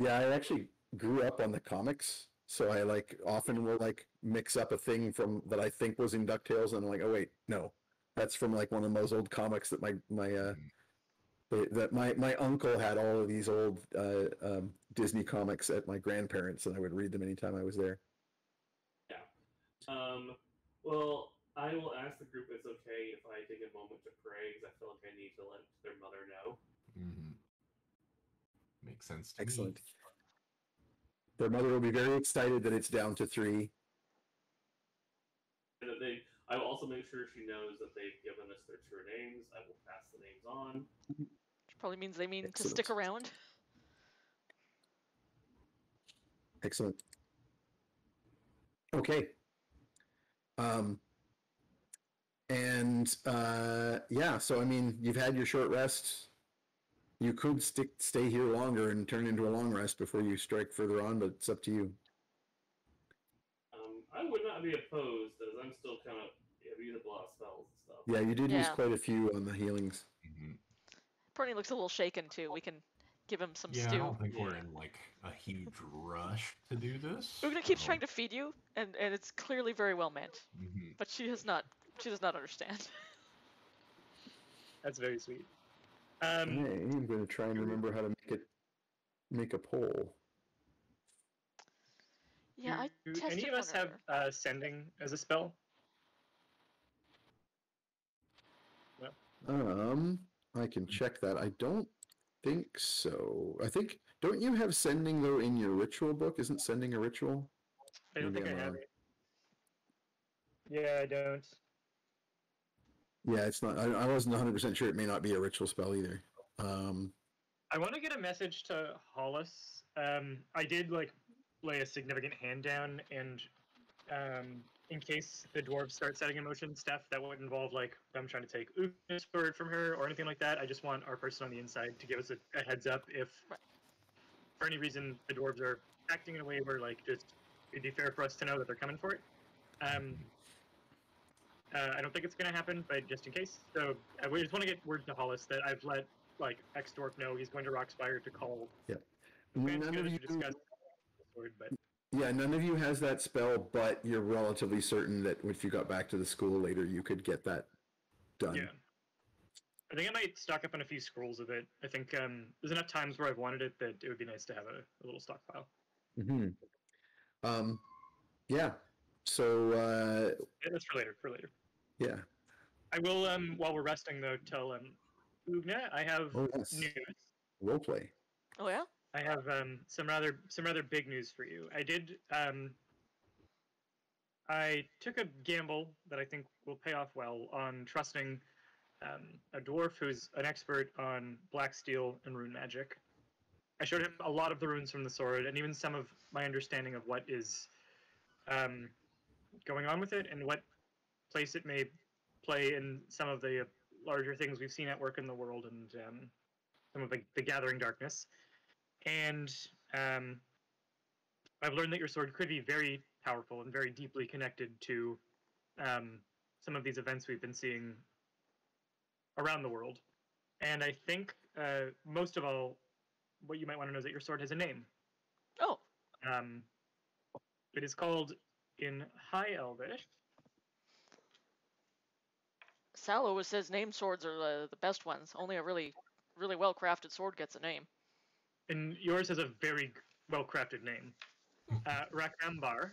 Yeah, I actually grew up on the comics, so I like often will like mix up a thing from that I think was in DuckTales, and I'm like, oh wait, no, that's from like one of those old comics that my uncle had all of these old Disney comics at my grandparents, and I would read them anytime I was there. Yeah. Well, I will ask the group if it's okay if I take a moment to pray because I feel like I need to let their mother know. Makes sense to Excellent. me. Their mother will be very excited that it's down to 3. And that I will also make sure she knows that they've given us their true names. I will pass the names on. Which probably means they mean Excellent. to stick around. Excellent. Okay. Yeah, so I mean, you've had your short rest. You could stay here longer and turn into a long rest before you strike further on, but it's up to you. I would not be opposed, as I'm still kind of using a lot of spells and stuff. Yeah, you did use Yeah. quite a few on the healings. Perni looks a little shaken too. We can give him some Yeah, I stew. don't think we're in like a huge rush to do this. Oogna keeps trying to feed you, and it's clearly very well meant. But she does not understand. That's very sweet. I'm going to try and remember how to make a poll. Yeah, I Do tested any of us one have earlier. sending as a spell? I can check that. I don't think so. Don't you have sending though in your ritual book? Isn't sending a ritual? I don't Maybe think I'm I have wrong. it. Yeah, I don't. Yeah, it's not. I wasn't 100% sure. It may not be a ritual spell either. I want to get a message to Hollis. I did like lay a significant hand down, and in case the dwarves start setting in motion stuff that would involve like them trying to take Oogna's sword from her or anything like that, I just want our person on the inside to give us a heads up if, for any reason, the dwarves are acting in a way where like just it'd be fair for us to know that they're coming for it. I don't think it's going to happen, but just in case. So we just want to get word to Hollis that I've let like X-Dwarf know he's going to Rockspire to call. Yeah. None None of you. to discuss the sword, but Yeah, none of you has that spell, but you're relatively certain that if you got back to the school later, you could get that done. yeah. I think I might stock up on a few scrolls of it. I think there's enough times where I've wanted it that it would be nice to have a little stockpile. Yeah. So. Yeah, that's for later. Yeah. I will, while we're resting though, tell Oogna I have news. Roleplay. Oh yeah. I have some rather big news for you. I took a gamble that I think will pay off well on trusting a dwarf who's an expert on blacksteel and rune magic. I showed him a lot of the runes from the sword, and even some of my understanding of what is going on with it and what place it may play in some of the larger things we've seen at work in the world and some of the gathering darkness. And I've learned that your sword could be very powerful and very deeply connected to some of these events we've been seeing around the world. And I think most of all, what you might want to know is that your sword has a name. Oh. Um, it is called in High Elvish. Sallow says name swords are the best ones. Only a really, really well crafted sword gets a name. And yours has a very well crafted name. Rakambar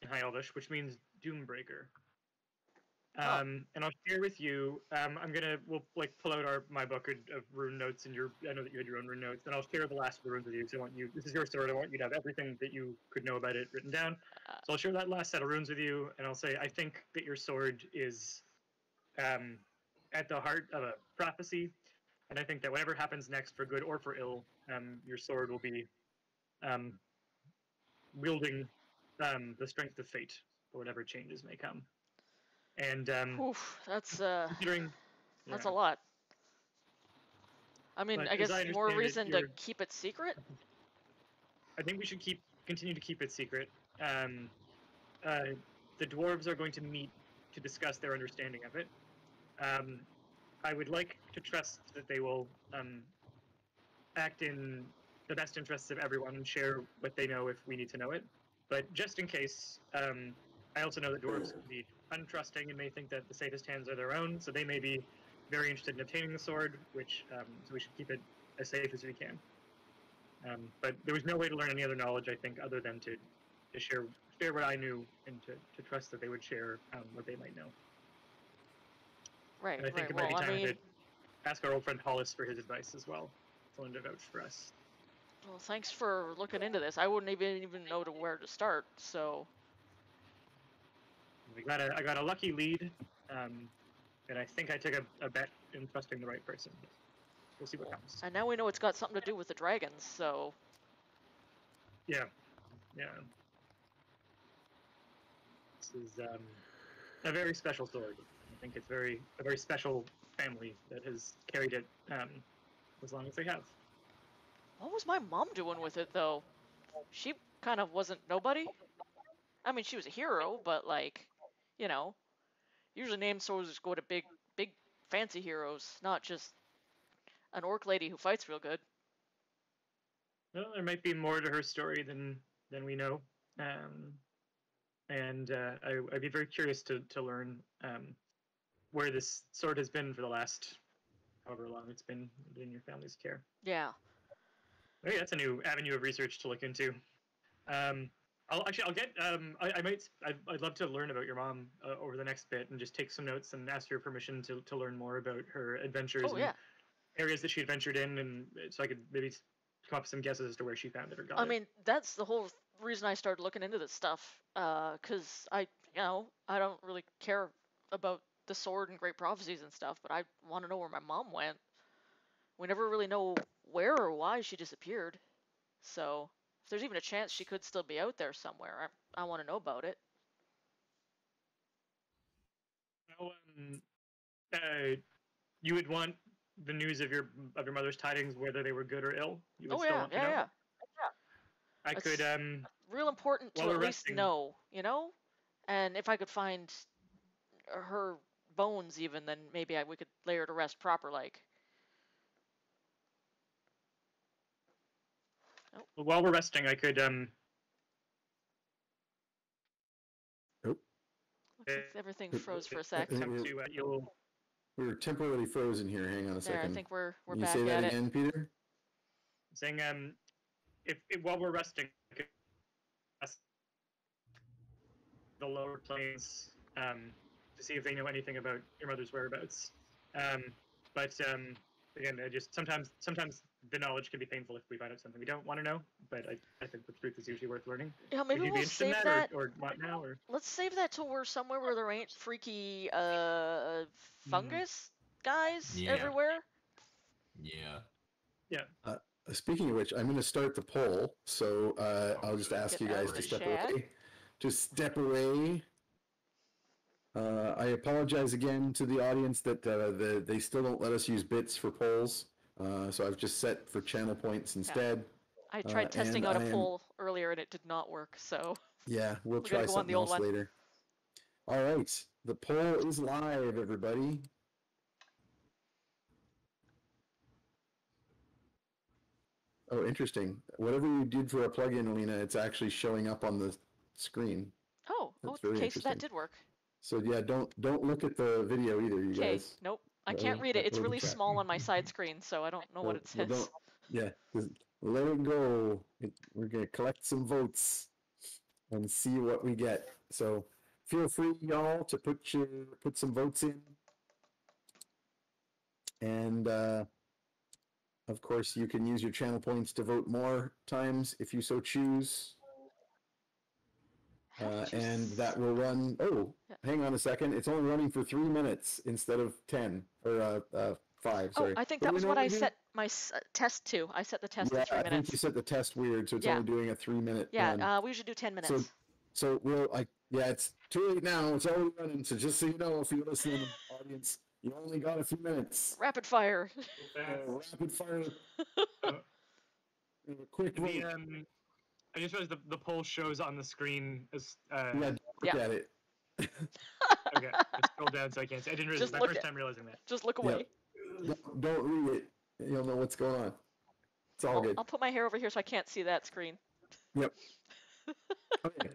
in High Elvish, which means Doombreaker. And I'll share with you. We'll like pull out my book of rune notes, and I know that you had your own rune notes, and I'll share the last of the runes with you. So I want you. This is your sword. I want you to have everything that you could know about it written down. So I'll share that last set of runes with you, and I'll say I think that your sword is, at the heart of a prophecy, and I think that whatever happens next, for good or for ill, your sword will be, wielding, the strength of fate for whatever changes may come. And Oof, that's considering that's yeah. a lot. I mean, But I guess as I more understand it, reason to keep it secret. I think we should continue to keep it secret. The dwarves are going to meet to discuss their understanding of it. I would like to trust that they will, act in the best interests of everyone and share what they know if we need to know it. But just in case, I also know that dwarves can be untrusting and may think that the safest hands are their own, so they may be very interested in obtaining the sword, which so we should keep it as safe as we can. But there was no way to learn any other knowledge, I think, other than to share what I knew and to trust that they would share what they might know. Right, And I think right. it might Well, be I time mean, to ask our old friend Hollis for his advice as well. Someone to vouch for us. well, thanks for looking into this. I wouldn't even know where to start. So I got a lucky lead, and I think I took a bet in trusting the right person. We'll see what comes. and now we know it's got something to do with the dragons. So Yeah, yeah. This is a very special sword. I think it's a very special family that has carried it as long as they have. what was my mom doing with it though? She kind of wasn't nobody. I mean, she was a hero, but like, you know, usually name swords go to big fancy heroes, not just an orc lady who fights real good. Well, there might be more to her story than we know, and I'd be very curious to learn where this sword has been for the last however long it's been in your family's care. Yeah. Maybe that's a new avenue of research to look into. I'll get. I'd love to learn about your mom over the next bit and just take some notes and ask your permission to learn more about her adventures Oh and yeah. areas that she adventured in, and so I could maybe come up with some guesses as to where she found it or got I it. mean, that's the whole reason I started looking into this stuff. 'Cause I don't really care about the sword and great prophecies and stuff, but I want to know where my mom went. We never really know where or why she disappeared. So if there's even a chance she could still be out there somewhere, I want to know about it. Well, you would want the news of your mother's tidings, whether they were good or ill. You would Oh still yeah, want to yeah, know. yeah. I It's could real important while to we're at least resting. know, And if I could find her bones, even then maybe we could lay her to rest proper, like. While we're resting, I could Oh, Looks like everything froze for a sec. attempt to you'll we were temporarily frozen here. Hang on a There, I second. think we're Can you back say that at it. again, Peter? saying if while we're resting, I could ask the lower planes to see if they know anything about your mother's whereabouts. But again, I just sometimes the knowledge can be painful if we find out something we don't want to know. But I think the truth is usually worth learning. Yeah, maybe Would you be we'll interested in save that, that. or not now, or Let's save that till we're somewhere where there ain't freaky fungus guys Yeah. everywhere. Yeah. yeah? Speaking of which, I'm going to start the poll, so I'll just ask Get you out guys of to the step chat. away. Just step away. I apologize again to the audience that they still don't let us use bits for polls, so I've just set for channel points instead. I tried testing and out a I am- poll earlier and it did not work, so Yeah, we'll we gotta try go on the something old else one. later. All right, the poll is live, everybody. Oh, interesting. Whatever you did for a plugin, Alina, it's actually showing up on the screen. Oh, That's very okay, so that interesting. did work. So yeah, don't look at the video either, you Okay, guys. nope. I can't read it. It's really small on my side screen, so I don't know what it Well, says. yeah, just let it go. We're gonna collect some votes and see what we get. So feel free, y'all, to put some votes in, and of course you can use your channel points to vote more times if you so choose. And that will run. Oh, Yeah. hang on a second. It's only running for 3 minutes instead of 10 or 5. Sorry. Oh, I think What that do we was what I normally do? set my test to. I set the test Yeah, to 3 I think you minutes. set the test weird, so it's Yeah. only doing a 3-minute Yeah, run. we usually do 10 minutes. So we'll yeah, it's too late now. It's already running. So just so you know, if you're listening, audience, you only got a few minutes. Rapid fire. Rapid fire. Uh, Quick vote. I just realized the poll shows on the screen as. Yeah, don't look Yeah. at it. Okay, let's scroll down so I can't see. I didn't realize. Just My look first at- time realizing that. Just look away. Don't read it. You'll know what's going on. It's all good. I'll put my hair over here so I can't see that screen. Yep. Okay.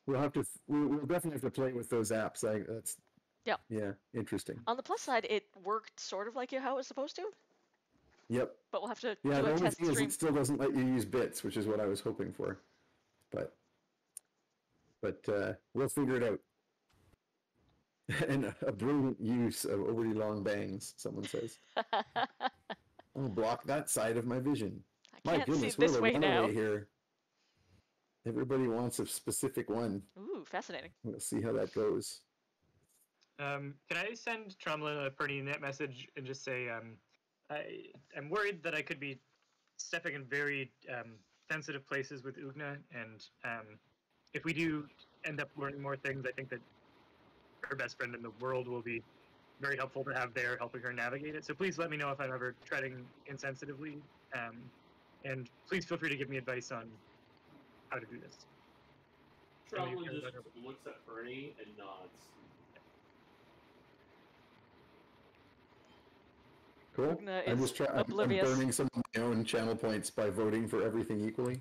We'll definitely have to play with those apps. That's Yep. Yeah, interesting. On the plus side, it worked sort of like how it was supposed to, Yep. but we'll have to Yeah, do the a only test thing is stream. it still doesn't let you use bits, which is what I was hoping for. But we'll figure it out. And a brilliant use of overly long bangs, someone says. I'll block that side of my vision. I My can't goodness, see this we're way the now. runaway here. Everybody wants a specific one. Ooh, fascinating. We'll see how that goes. Can I send Tromlin a Perni net message and just say I'm worried that I could be stepping in very sensitive places with Oogna, and if we do end up learning more things, I think that her best friend in the world will be very helpful to have there, helping her navigate it. So please let me know if I'm ever treading insensitively, and please feel free to give me advice on how to do this. Trumlin just looks at Perni and nods. Cool. Oogna I'm is just I'm oblivious. burning some of my own channel points by voting for everything equally.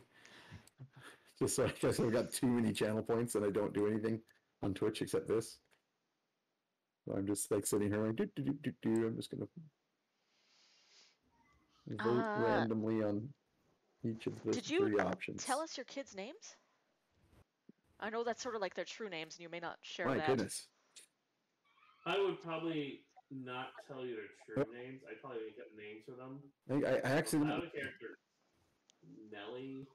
Just so I guess I've got too many channel points and I don't do anything on Twitch except this. So I'm just like sitting here like, I'm just gonna vote randomly on each of the Did you 3 options. tell us your kids' names? I know that's sort of like their true names, and you may not share My that. goodness. I would probably not tell you their true names. I'd probably make up names for them. I actually. I have a character, Nelly.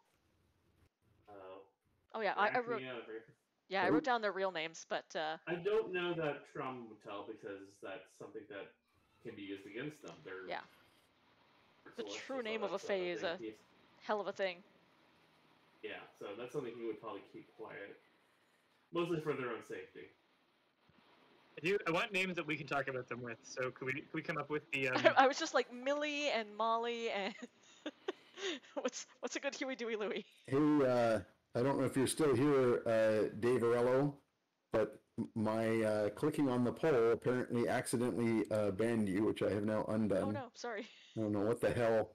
Oh yeah, I wrote. Yeah, I wrote down their real names, but. I don't know that Trump would tell because that's something that can be used against them. Yeah. The true name of a Fae is a hell of a thing. Yeah, so that's something he would probably keep quiet, mostly for their own safety. I want names that we can talk about them with. So could we come up with the? I was just like Millie and Molly and what's a good Huey, Dewey, Louie? Hey, I don't know if you're still here, Dave Arello, but my clicking on the poll apparently accidentally banned you, which I have now undone. Oh no, sorry. I don't know what the hell.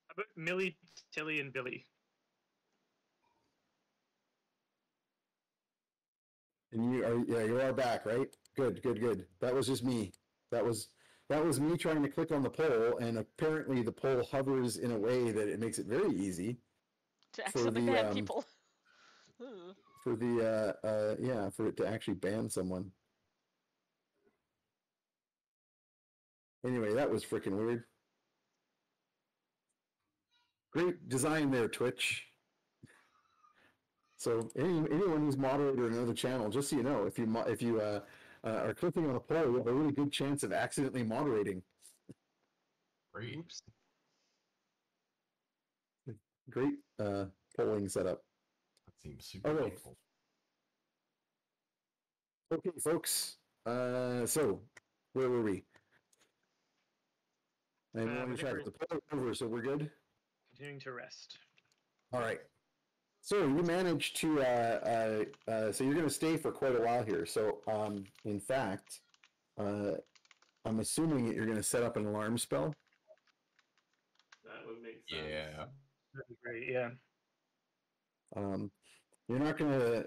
How about Millie, Tilly, and Billy? And you are back, right? Good. That was just me. That was me trying to click on the poll, and apparently the poll hovers in a way that it makes it very easy to accidentally ban people. For it to actually ban someone. Anyway, that was freaking weird. Great design there, Twitch. So anyone who's moderator in another channel, just so you know, if you are clicking on a poll, you have a really good chance of accidentally moderating. Great. Oops. Great polling setup. That seems super helpful. Okay, folks. So where were we? And the poll over, so we're good. Continuing to rest. All right. So you managed to, so you're going to stay for quite a while here. So, in fact, I'm assuming that you're going to set up an alarm spell. makes sense. Yeah. That'd be great. Yeah. You're not gonna.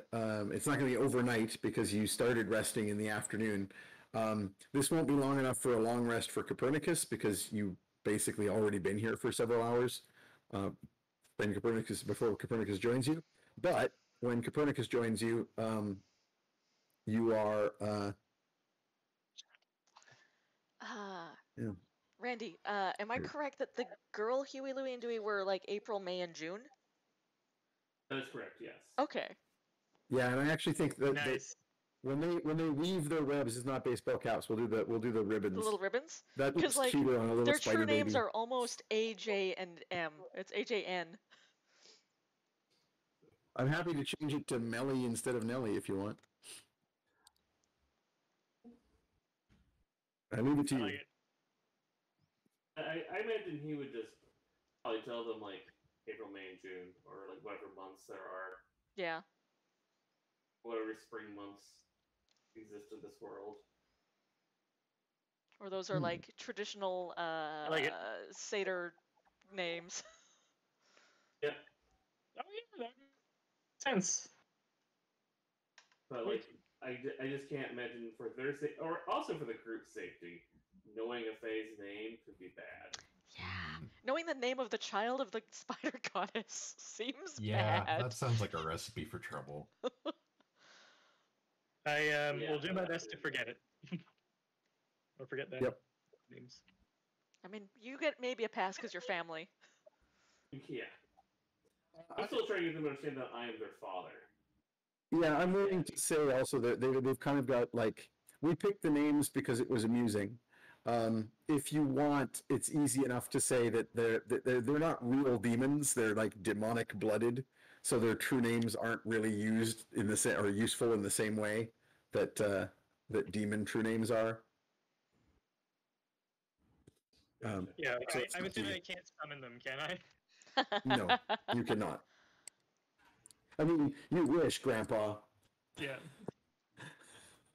It's not gonna be overnight because you started resting in the afternoon. This won't be long enough for a long rest for Copernicus because you basically already been here for several hours. When Copernicus before Copernicus joins you, but when Copernicus joins you, you are. Yeah. Randy, am I correct that the girl Huey, Louie, and Dewey were like April, May, and June? That is correct. Yes. Okay. Yeah, and I actually think that Nice. when they weave their webs, it's not baseball caps. We'll do the ribbons. The little ribbons? That looks Because like cuter on a little their spider true names baby. are almost AJ and M. It's AJN. I'm happy to change it to Melly instead of Nelly if you want. I leave it to I you. like it. I imagine he would just probably tell them like April, May, and June, or like whatever months there are, Yeah. whatever spring months exist in this world. Or those are like traditional like it. satyr names. Yeah, Oh yeah, that makes sense. but like I just can't imagine for their safety, or also for the group's safety, knowing a Fae's name could be bad. Yeah. Knowing the name of the child of the spider goddess seems Yeah, bad. that sounds like a recipe for trouble. I Yeah, will do my best to forget it. Or forget that Yep. names. I mean, you get maybe a pass because you're family. Yeah, I'm still trying to get them to understand that I am their father. Yeah, I'm willing to say also that they've kind of got like we picked the names because it was amusing. If you want, it's easy enough to say that they're not real demons. They're like demonic blooded, so their true names aren't really used in the same or useful in the same way that that demon true names are. Yeah, So I, it's I'm up to assuming you. I can't summon them, can I? No, you cannot. I mean, you wish, Grandpa. Yeah.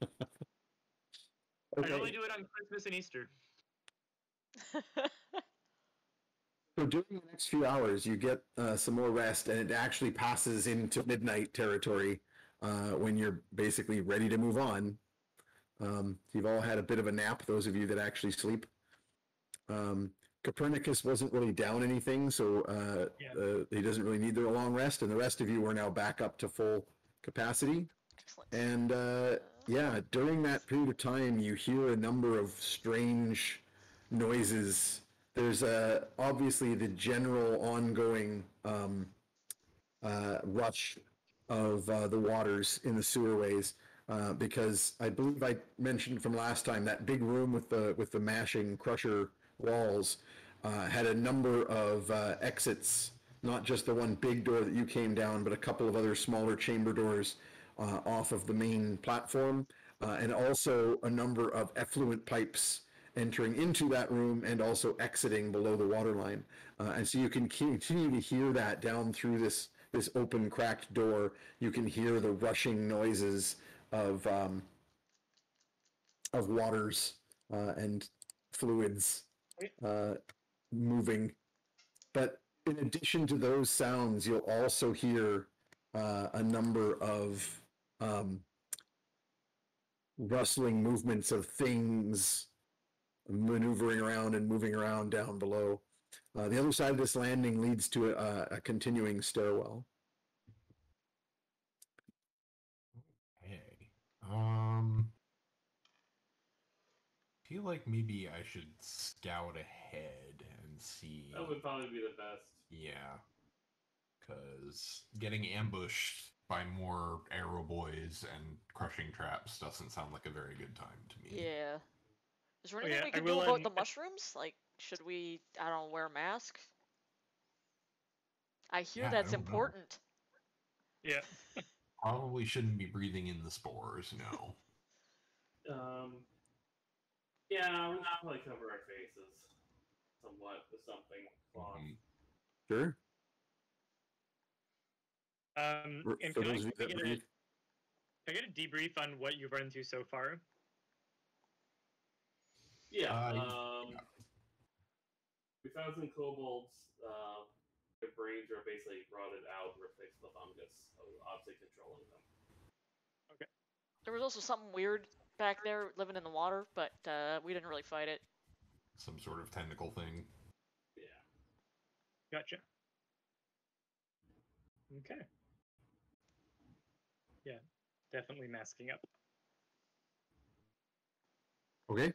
Okay. I only do it on Christmas and Easter. So during the next few hours, you get some more rest, and it actually passes into midnight territory when you're basically ready to move on. You've all had a bit of a nap, those of you that actually sleep. Copernicus wasn't really down anything, so he doesn't really need a long rest, and the rest of you are now back up to full capacity. Excellent. And yeah, during that period of time, you hear a number of strange noises. There's obviously the general ongoing rush of the waters in the sewerways because I believe I mentioned from last time that big room with the mashing crusher walls had a number of exits, not just the one big door that you came down, but a couple of other smaller chamber doors off of the main platform, and also a number of effluent pipes entering into that room and also exiting below the waterline. And so you can continue to hear that down through this open cracked door. You can hear the rushing noises of waters and fluids moving. But in addition to those sounds, you'll also hear a number of rustling movements of things maneuvering around and moving around down below. The other side of this landing leads to a continuing stairwell. Hey. Feel like maybe I should scout ahead and see. That would probably be the best. Yeah. Because getting ambushed by more arrow boys and crushing traps doesn't sound like a very good time to me. Yeah. Is there anything yeah, we I can do will, about the mushrooms? Like, should we, I don't know, wear a mask? I hear Yeah, I that's don't know. important. Yeah. Probably shouldn't be breathing in the spores, no. Yeah, we'll probably cover our faces somewhat with something cloth. Sure. And For can I those of you that breathe. get a debrief on what you've run through so far? Yeah. We found some kobolds. Their brains are basically rotted out and replaced with fungus, so obviously controlling them. There was also something weird back there living in the water, but we didn't really fight it. Some sort of tentacle thing. Yeah. Gotcha. Okay. Yeah, definitely masking up. Okay.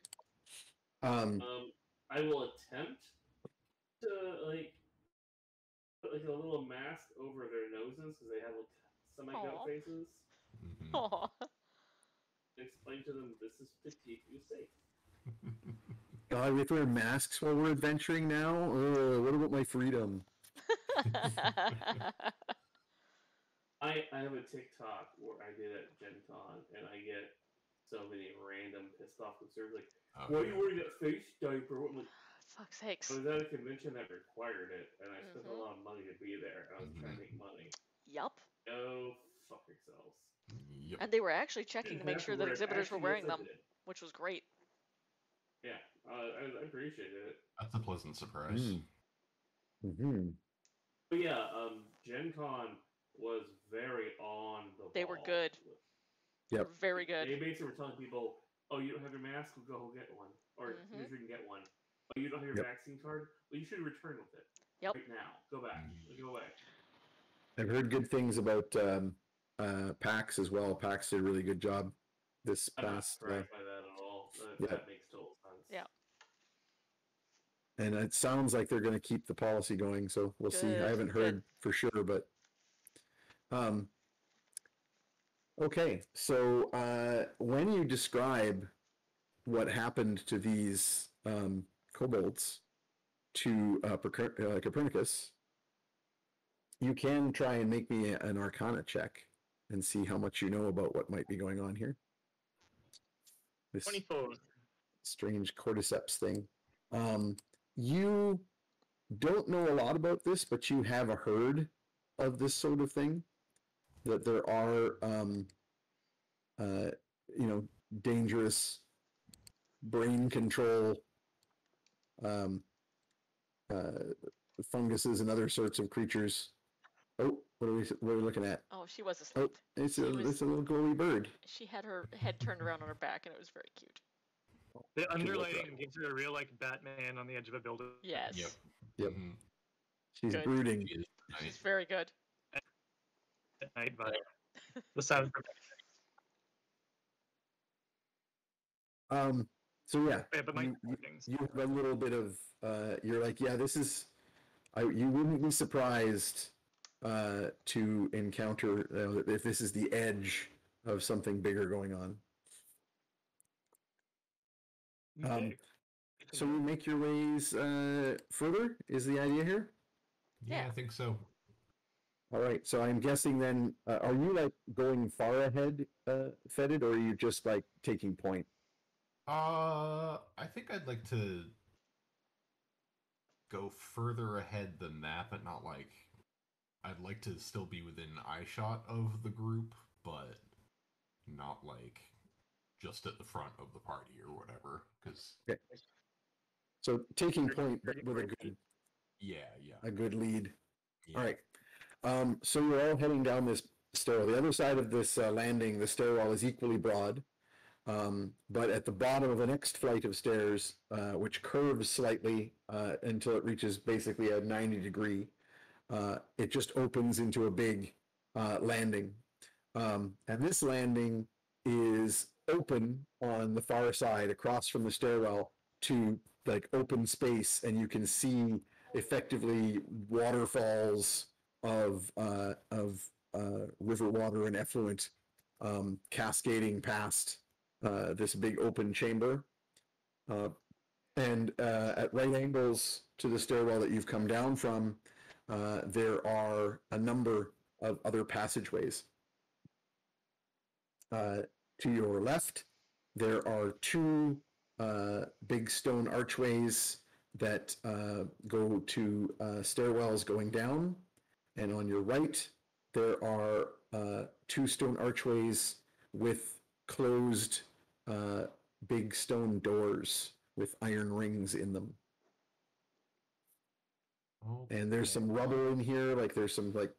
I will attempt to put a little mask over their noses because they have semi-goat Aw. faces. Mm-hmm. Aw. Explain to them this is to keep you safe. God, we have to wear masks while we're adventuring now? What about my freedom? I have a TikTok where I did at Gen Con, and I get so many random pissed off consumers like, why are you wearing that face diaper? I'm like, Fuck's sakes. I was at a convention that required it, and I spent a lot of money to be there, and I was trying to make money. Yup. Go fuck yourselves. Yep. And they were actually checking to make sure that exhibitors were wearing them, Yes, which was great. yeah, I appreciated it. That's a pleasant surprise. Mm-hmm. But yeah, Gen Con was very on the ball. They were good. They Yep. were very good. They basically were telling people, oh, you don't have your mask? Well, go get one. Or you can get one. Oh, you don't have your vaccine card? Well, you should return with it. Yep. Right now. Go back. Go away. I've heard good things about PAX as well. PAX did a really good job this I'm not past. surprised by that at all. That makes total sense. Yeah. And it sounds like they're going to keep the policy going, so we'll see. I haven't heard for sure, but okay. So when you describe what happened to these kobolds to Copernicus, you can try and make me an Arcana check and see how much you know about what might be going on here. This 24. strange cordyceps thing. You don't know a lot about this, but you have heard of this sort of thing. That there are, dangerous brain control funguses and other sorts of creatures. Oh, what are we looking at? Oh, she was asleep. Oh, it's a little glowy bird. She had her head turned around on her back, and it was very cute. The underlighting gives her a real Batman on the edge of a building. Yes. Yep. Mm-hmm. She's Good. brooding. She's very good. At night, but the sound. So yeah, but you have a little bit of you're like, yeah, this is. You wouldn't be surprised to encounter if this is the edge of something bigger going on. Okay. So you make your ways further, is the idea here? Yeah, I think so. All right, so I'm guessing then, are you going far ahead, Fetid, or are you just taking point? I think I'd like to go further ahead than that, but not I'd like to still be within eyeshot of the group, but not just at the front of the party or whatever. Okay. So taking point, but with a good, a good lead. Yeah. All right. So you're all heading down this stairwell. The other side of this landing, the stairwell is equally broad, but at the bottom of the next flight of stairs, which curves slightly until it reaches basically a 90-degree, it just opens into a big landing. And this landing is open on the far side across from the stairwell to open space, and you can see effectively waterfalls of river water and effluent cascading past this big open chamber. And at right angles to the stairwell that you've come down from, there are a number of other passageways. To your left, there are two big stone archways that go to stairwells going down. And on your right, there are two stone archways with closed big stone doors with iron rings in them. And there's some rubble in here, like there's some like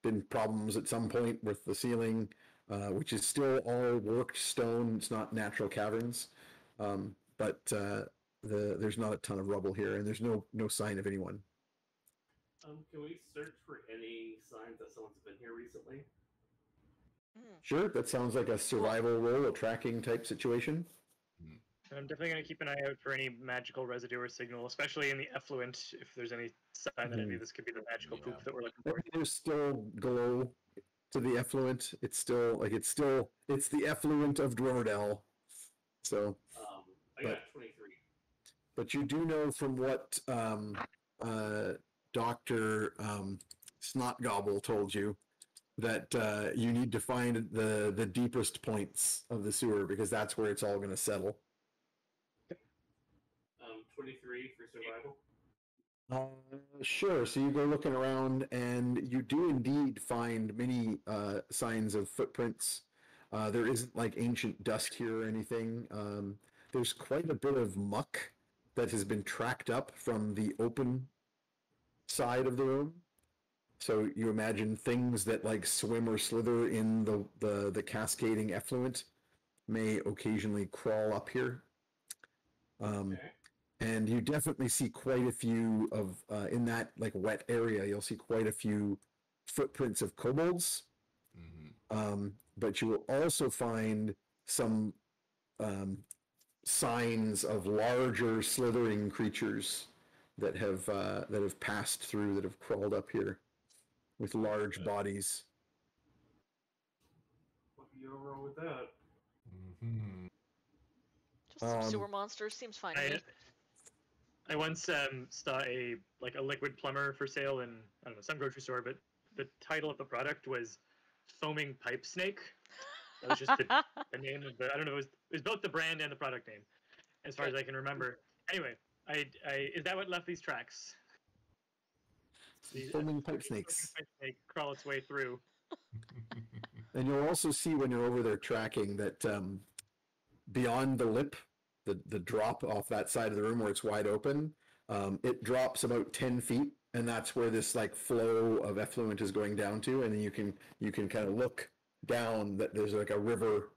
been problems at some point with the ceiling, which is still all worked stone. It's not natural caverns, but there's not a ton of rubble here, and there's no sign of anyone. Can we search for any signs that someone's been here recently? Sure, that sounds like a survival roll, a tracking type situation. I'm definitely going to keep an eye out for any magical residue or signal, especially in the effluent, if there's any sign that any of this could be the magical poop that we're looking for. There's still glow to the effluent. It's still like it's the effluent of Dwordell. So I got 23. But you do know from what Dr. Snotgobble told you that you need to find the deepest points of the sewer because that's where it's all going to settle. 23 for survival. Sure. So you go looking around, and you do indeed find many signs of footprints. There isn't like ancient dust here or anything. There's quite a bit of muck that has been tracked up from the open side of the room. So you imagine things that like swim or slither in the cascading effluent may occasionally crawl up here. Okay. And you definitely see quite a few of in that like wet area. You'll see quite a few footprints of kobolds, but you will also find some signs of larger slithering creatures that have passed through, that have crawled up here with large bodies. What do you roll with that? Just some sewer monsters seems fine to me. I once saw a liquid plumber for sale in, I don't know, some grocery store, but the title of the product was foaming pipe snake. That was just the name of the, I don't know, it was both the brand and the product name, as far as I can remember. Anyway, is that what left these tracks? Foaming pipe snakes. Pipe snake crawl its way through. And you'll also see when you're over there tracking that beyond the lip, the drop off that side of the room where it's wide open, it drops about 10 feet, and that's where this like flow of effluent is going down to, and then you can kind of look down that there's like a river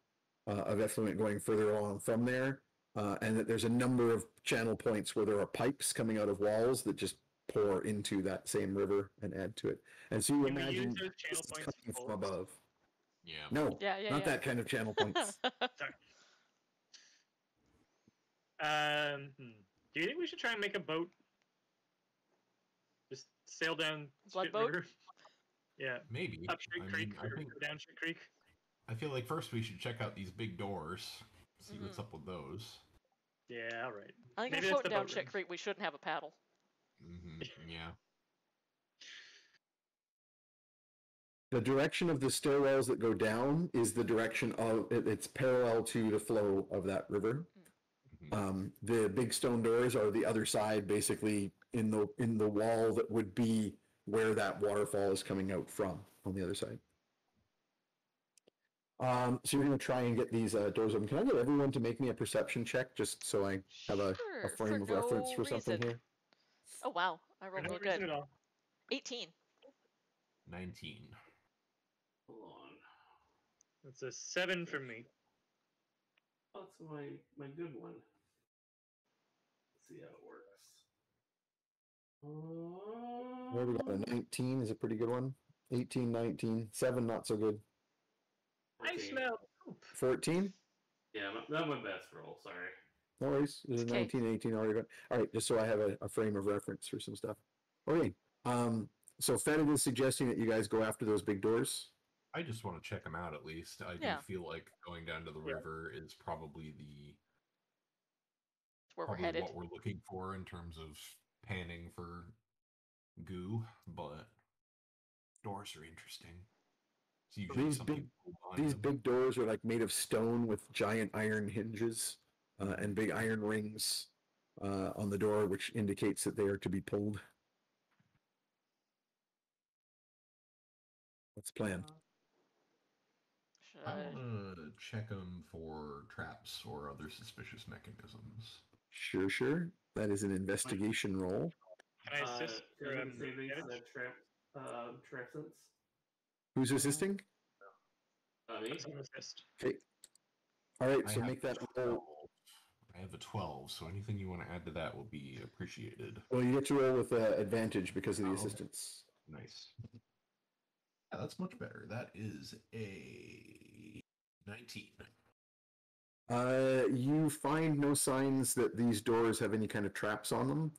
of effluent going further along from there, and that there's a number of channel points where there are pipes coming out of walls that just pour into that same river and add to it. And so you imagine this is coming from above. Yeah. No, not that kind of channel points. Sorry. Do you think we should try and make a boat? Just sail down Blood boat? River? Yeah. Maybe. Up Shit Creek or down Shit Creek? I feel like first we should check out these big doors, see what's up with those. Yeah, all right. I think Maybe if that's floating the down boat Shit room. Creek, we shouldn't have a paddle. Yeah. The direction of the stairwells that go down is the direction of it's parallel to the flow of that river. The big stone doors are the other side, basically in the wall that would be where that waterfall is coming out from on the other side. So you're going to try and get these doors open. Can I get everyone to make me a perception check, just so I have a frame of reference for something here? Oh wow, I rolled really good. 18. 19. Hold on. That's a 7 from me. That's my good one. Let's see how it works. Well, we got a 19 is a pretty good one. 18, 19, 7 not so good. 14. I smell poop. 14? Yeah, not my best roll. Sorry. No worries. There's a 19, 18 already good. All right, just so I have a frame of reference for some stuff. Okay. So Fennec is suggesting that you guys go after those big doors. I just want to check them out at least. I do feel like going down to the river is probably Where we're headed. what we're looking for in terms of panning for goo, but doors are interesting. These big doors are like made of stone with giant iron hinges and big iron rings on the door, which indicates that they are to be pulled. What's the plan? I want to check them for traps or other suspicious mechanisms. Sure. That is an investigation roll. Can I assist? Can I make savings that trap sense? Who's assisting? Me? Some assist. Okay. All right, I so have make that a roll. 12. I have a 12, so anything you want to add to that will be appreciated. Well, you get to roll with advantage because of the Oh. assistance. Nice. Yeah, that's much better. That is a 19. You find no signs that these doors have any kind of traps on them.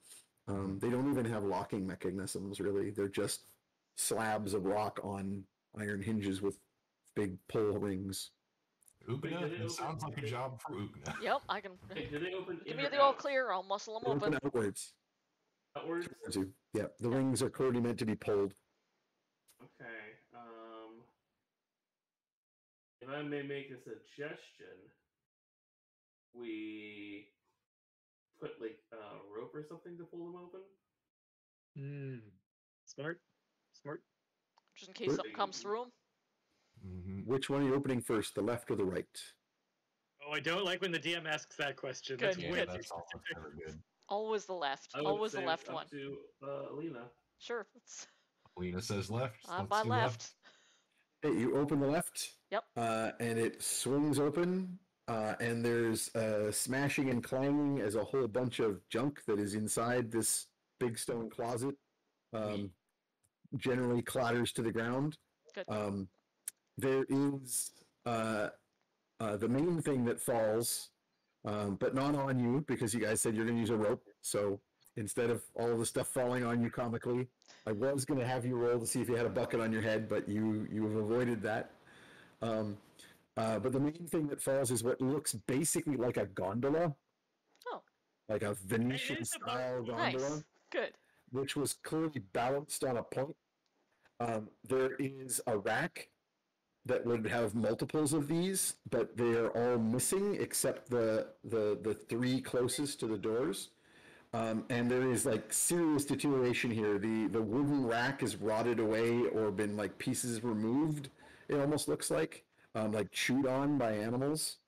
They don't even have locking mechanisms, really. They're just slabs of rock on iron hinges with big pull rings. Oogna? That sounds like a job for Oogna. Yep, I can. Hey, do they open Give in me or the all out? clear. I'll muscle them They open open. outwards. Outwards? Yeah, the rings are clearly meant to be pulled. Okay. If I may make a suggestion, we put like a rope or something to pull them open. Smart. Just in case something comes through them. Mm-hmm. Which one are you opening first, the left or the right? Oh, I don't like when the DM asks that question. Good, That's Yeah, way too that's almost specific. never good. Always the left. I would Always the say left it's up one. to Alina. Sure. It's, Lena says left. I'm Let's by do left. Hey, you open the left. Yep. And it swings open, and there's smashing and clanging as a whole bunch of junk that is inside this big stone closet. Generally clatters to the ground. Good. There is the main thing that falls, but not on you because you guys said you're going to use a rope. So instead of all the stuff falling on you comically, I was going to have you roll to see if you had a bucket on your head, but you have avoided that. But the main thing that falls is what looks basically like a gondola. Oh. Like a Venetian-style gondola. Nice. Good. Which was clearly balanced on a point. There is a rack that would have multiples of these, but they are all missing except the three closest to the doors. And there is like serious deterioration here. The wooden rack is rotted away or been like pieces removed. It almost looks like chewed on by animals.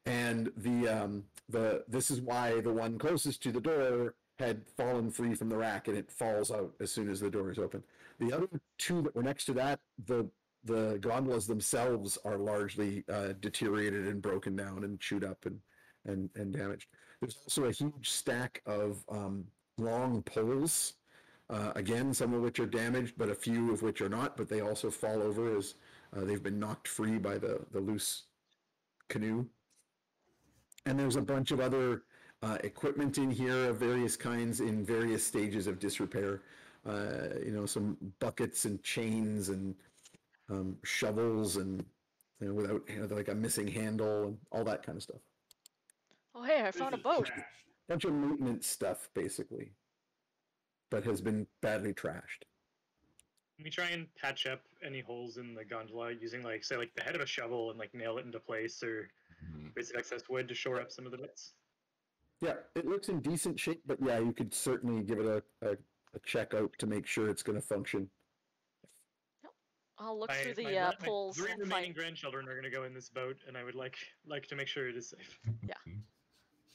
And this is why the one closest to the door had fallen free from the rack, and it falls out as soon as the door is open. The other two that were next to that, the gondolas themselves are largely deteriorated and broken down and chewed up and damaged. There's also a huge stack of long poles, again, some of which are damaged, but a few of which are not, but they also fall over as they've been knocked free by the loose canoe. And there's a bunch of other equipment in here of various kinds in various stages of disrepair. Some buckets and chains and shovels and without like a missing handle and all that kind of stuff. Oh, hey, I found a boat. Bunch of maintenance stuff, basically, but has been badly trashed. Can we try and patch up any holes in the gondola using, like, say, like the head of a shovel and like nail it into place, or bits of excess wood to shore up some of the bits? Yeah, it looks in decent shape, but yeah, you could certainly give it a check out to make sure it's going to function. I'll look through the poles. My 3 remaining grandchildren are going to go in this boat, and I would like to make sure it is safe. Yeah.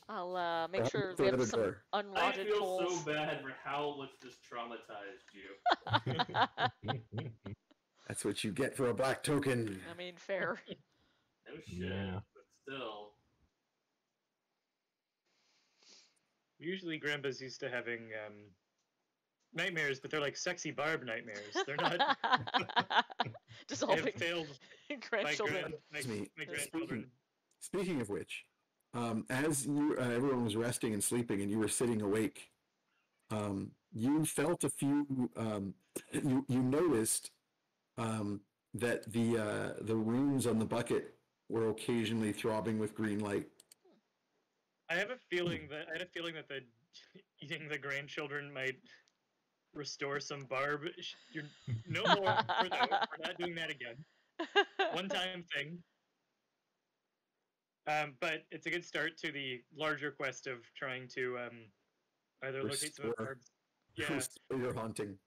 I'll make sure we have some unrotted I feel poles. so bad for how much this traumatized you. That's what you get for a black token. I mean, fair. No shit, Yeah. but still. Usually, grandpas used to having nightmares, but they're like sexy Barb nightmares. They're not. Dissolving failed grandchildren. my grandchildren. Speaking of which, as you everyone was resting and sleeping, and you were sitting awake, you felt a few. You noticed that the runes on the bucket were occasionally throbbing with green light. I had a feeling that the eating the grandchildren might restore some Barb. You're no more for that. We're not doing that again. One-time thing. But it's a good start to the larger quest of trying to either locate some of Barb's. Yeah. Your haunting.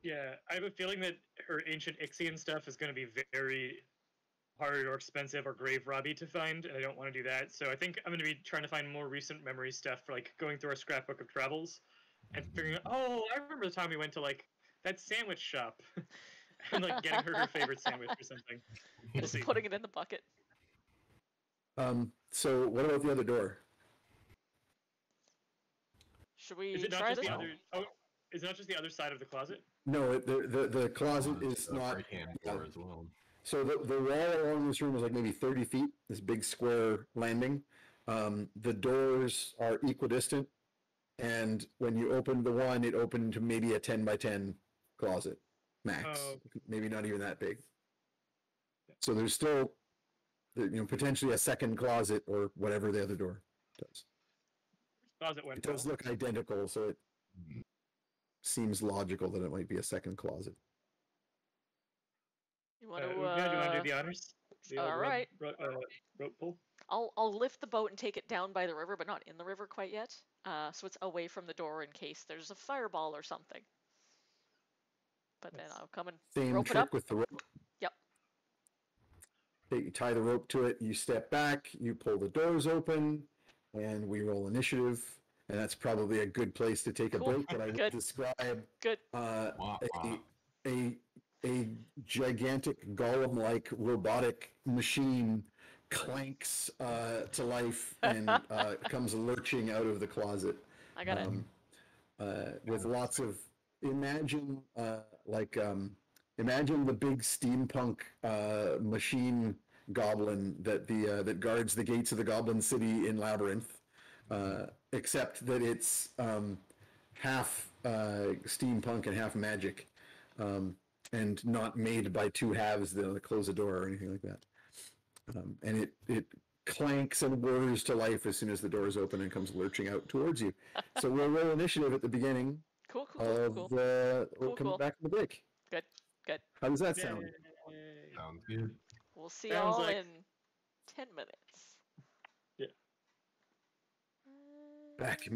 Yeah, I have a feeling that her ancient Ixian stuff is going to be very hard or expensive or grave robby to find, and I don't want to do that. So I think I'm going to be trying to find more recent memory stuff, for like going through our scrapbook of travels, and figuring, oh, I remember the time we went to like that sandwich shop, and like getting her favorite sandwich or something. We'll Just see. putting it in the bucket. So what about the other door? Should we Is it not try just this? the other? Oh, is it not just the other side of the closet? No, the closet is not. right-hand door as well. So the wall along this room is like maybe 30 feet, this big square landing. The doors are equidistant, and when you opened the one, it opened to maybe a 10 by 10 closet, max. Oh. Maybe not even that big. So there's still, potentially a second closet or whatever the other door does. Closet went. It does look identical, so it seems logical that it might be a second closet. You want to? Do you want to do the honors? The All right. Rope pull. I'll lift the boat and take it down by the river, but not in the river quite yet. So it's away from the door in case there's a fireball or something. But then I'll come and Same rope it trick up. with the rope. Yep. You tie the rope to it, you step back, you pull the doors open, and we roll initiative. And that's probably a good place to take a Cool. break. But I would Good. describe Good. a gigantic golem-like robotic machine clanks to life and comes lurching out of the closet. I got it. With lots of imagine the big steampunk machine goblin that guards the gates of the Goblin City in Labyrinth, except that it's half steampunk and half magic, and not made by two halves that close a door or anything like that. And it clanks and whirs to life as soon as the door is open and comes lurching out towards you. So we'll roll initiative at the beginning Cool. we'll come back from the break. Good. How does that sound? Sounds good. We'll see Sounds y'all like- in 10 minutes. Yeah. Back